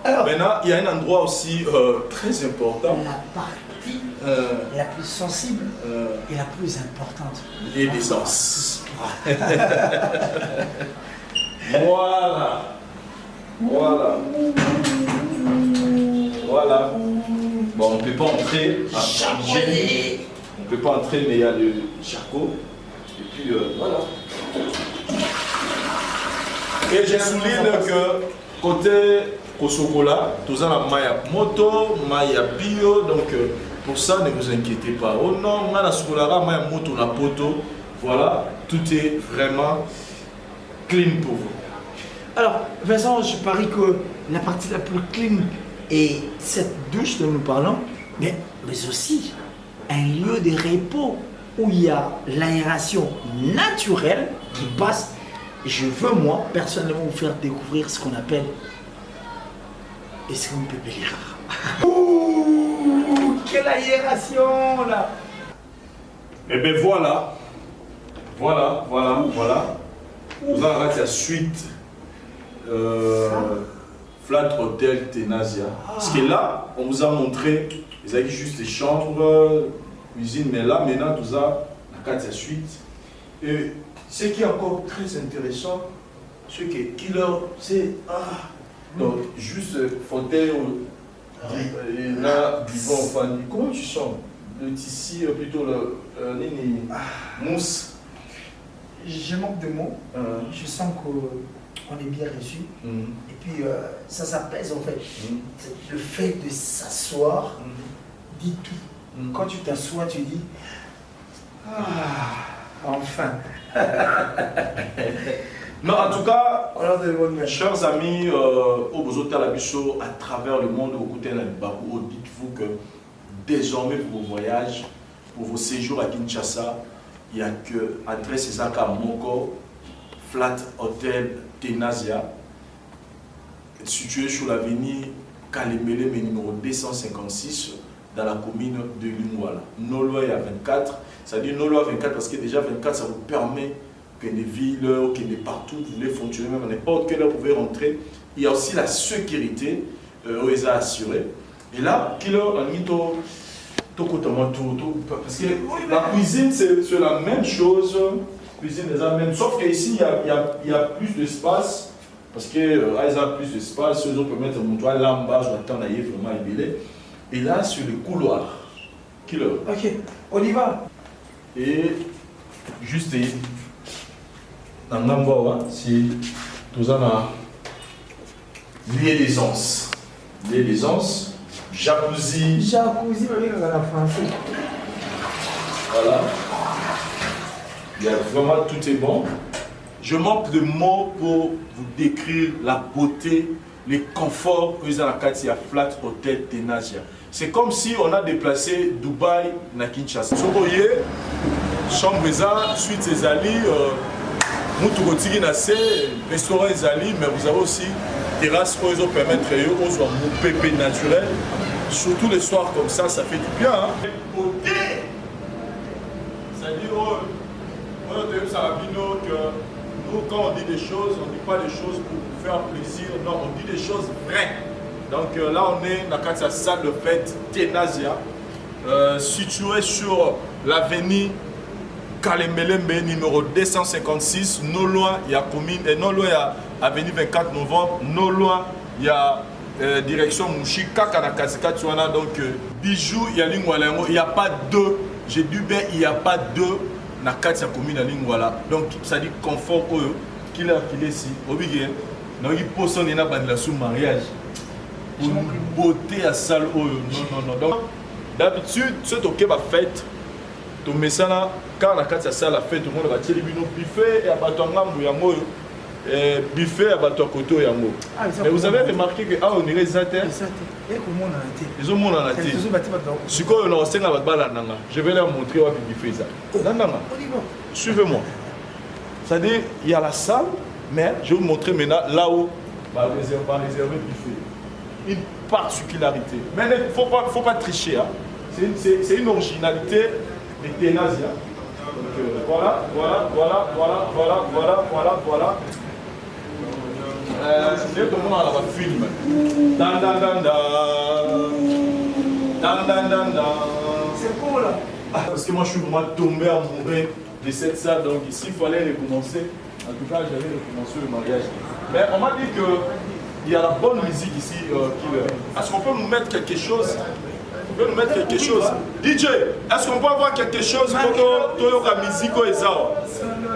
Speaker 4: Alors, maintenant, il y a un endroit aussi très important.
Speaker 5: La partie la plus sensible et la plus importante.
Speaker 4: Et l'essence. Voilà. Voilà. Voilà. Bon, on ne peut pas entrer. On ne peut pas entrer, mais il y a le charcot. Et puis, voilà. Et je souligne que côté Kosokola, tout ça, Maya moto, Maya bio, donc pour ça, ne vous inquiétez pas. Oh non, Maya Sokolara, Maya moto, la poto, voilà, tout est vraiment clean pour vous.
Speaker 5: Alors, Vincent, je parie que la partie la plus clean est cette douche dont nous parlons, mais aussi un lieu de repos où il y a l'aération naturelle qui passe. Je veux, moi, personnellement, vous faire découvrir ce qu'on appelle Est-ce qu'on peut bélir? Ouh, quelle aération là!
Speaker 4: Et bien voilà. Voilà. Vous en avez la suite. Flat Hotel Tenasia. Parce que là, on vous a montré, ils avaient juste des chambres, cuisine, mais là, maintenant, tout ça, la carte suite. Et ce qui est encore très intéressant, c'est que Killer, c'est. Donc, juste fauteuil, là, divan, enfin, comment tu sens? Le tissu, plutôt le mousse.
Speaker 5: Je manque de mots. Je sens qu'on est bien reçu. Et puis, ça s'apaise en fait. Le fait de s'asseoir dit tout. Quand tu t'assois, tu dis enfin.
Speaker 4: Non, en tout cas, chers amis, au Bozotel Abicho, à travers le monde, au côté de Bakou, dites-vous que désormais pour vos voyages, pour vos séjours à Kinshasa, il n'y a que adresse Isaka Moko, Flat Hotel Tenasia, situé sur l'avenue Kalemele, numéro 256, dans la commune de Lingwala. Noloy à 24, c'est-à-dire Noloy à 24 parce que déjà 24, ça vous permet que les villes, que les partout, vous voulez fonctionner, même à n'importe quelle heure, vous pouvez rentrer. Il y a aussi la sécurité, ils ont assuré. Et là, parce que la cuisine, c'est la même chose. Cuisine, c'est la même. Sauf qu'ici, il y a plus d'espace. Parce qu'ils ont plus d'espace. Ils peuvent mettre mon toit là en bas, je m'attends à y vraiment ébélé. Et là, sur le couloir.
Speaker 5: Ok, on y va.
Speaker 4: Et juste dans l'endroit, c'est tout ça dans lié d'aisance. Lié d'aisance, jacuzzi.
Speaker 5: Jacuzzi, on va la français.
Speaker 4: Voilà. Il y a vraiment tout est bon. Je manque de mots pour vous décrire la beauté, les conforts que vous avez à Flat Hotel Tenasia. C'est comme si on a déplacé Dubaï à Kinshasa. Sokoye, chambre suite Ezali, Moutourotigi Nassé, restaurant Ezali, mais vous avez aussi terrasse pour les permettre aux hommes pépé naturel. Surtout les soirs comme ça fait du bien. Hein. Beauté! C'est-à-dire, nous, quand on dit des choses, on ne dit pas des choses pour vous faire plaisir, non, on dit des choses vraies. Donc là, on est dans la salle de fête Tenasia, située sur l'avenue Kalemelembe, numéro 256, non loin, il y a commune, et non loin, il y a avenue 24 novembre, non loin, il y a direction Mouchi, Kaka na Kasika Tuana, donc bijoux, il y a Lingwalengo, il n'y a pas deux j'ai dit ben il n'y a pas deux na kati ya commune Lingwala. Donc ça dit confort oyo qu'il est ici. Obligé. Non il pose son ena bandela sous mariage. Pour beauté à salle oyo. Non. Donc d'habitude c'est OK ba fête. To mesana quand na kati ya salle la fête tout le monde va tirer bino buffet et abatanga mbuyango buffet abatwa koto yango. Mais vous avez remarqué que on dirait ça ils ont mon en tête. Je vais leur montrer où buffet ça. Suivez-moi. C'est-à-dire, il y a la salle, mais je vais vous montrer maintenant là où on va réserver buffet. Une particularité. Mais il ne faut pas tricher. Hein. C'est une originalité de Ténasia. Voilà. C'est tout le monde a un film. C'est cool là. Parce que moi je suis vraiment tombé amoureux de cette salle. Donc ici il fallait recommencer. En tout cas j'allais recommencer le mariage. Mais on m'a dit qu'il y a la bonne musique ici. Est-ce qu'on peut nous mettre quelque chose? DJ, est-ce qu'on peut avoir quelque chose pour la musique au Ezao?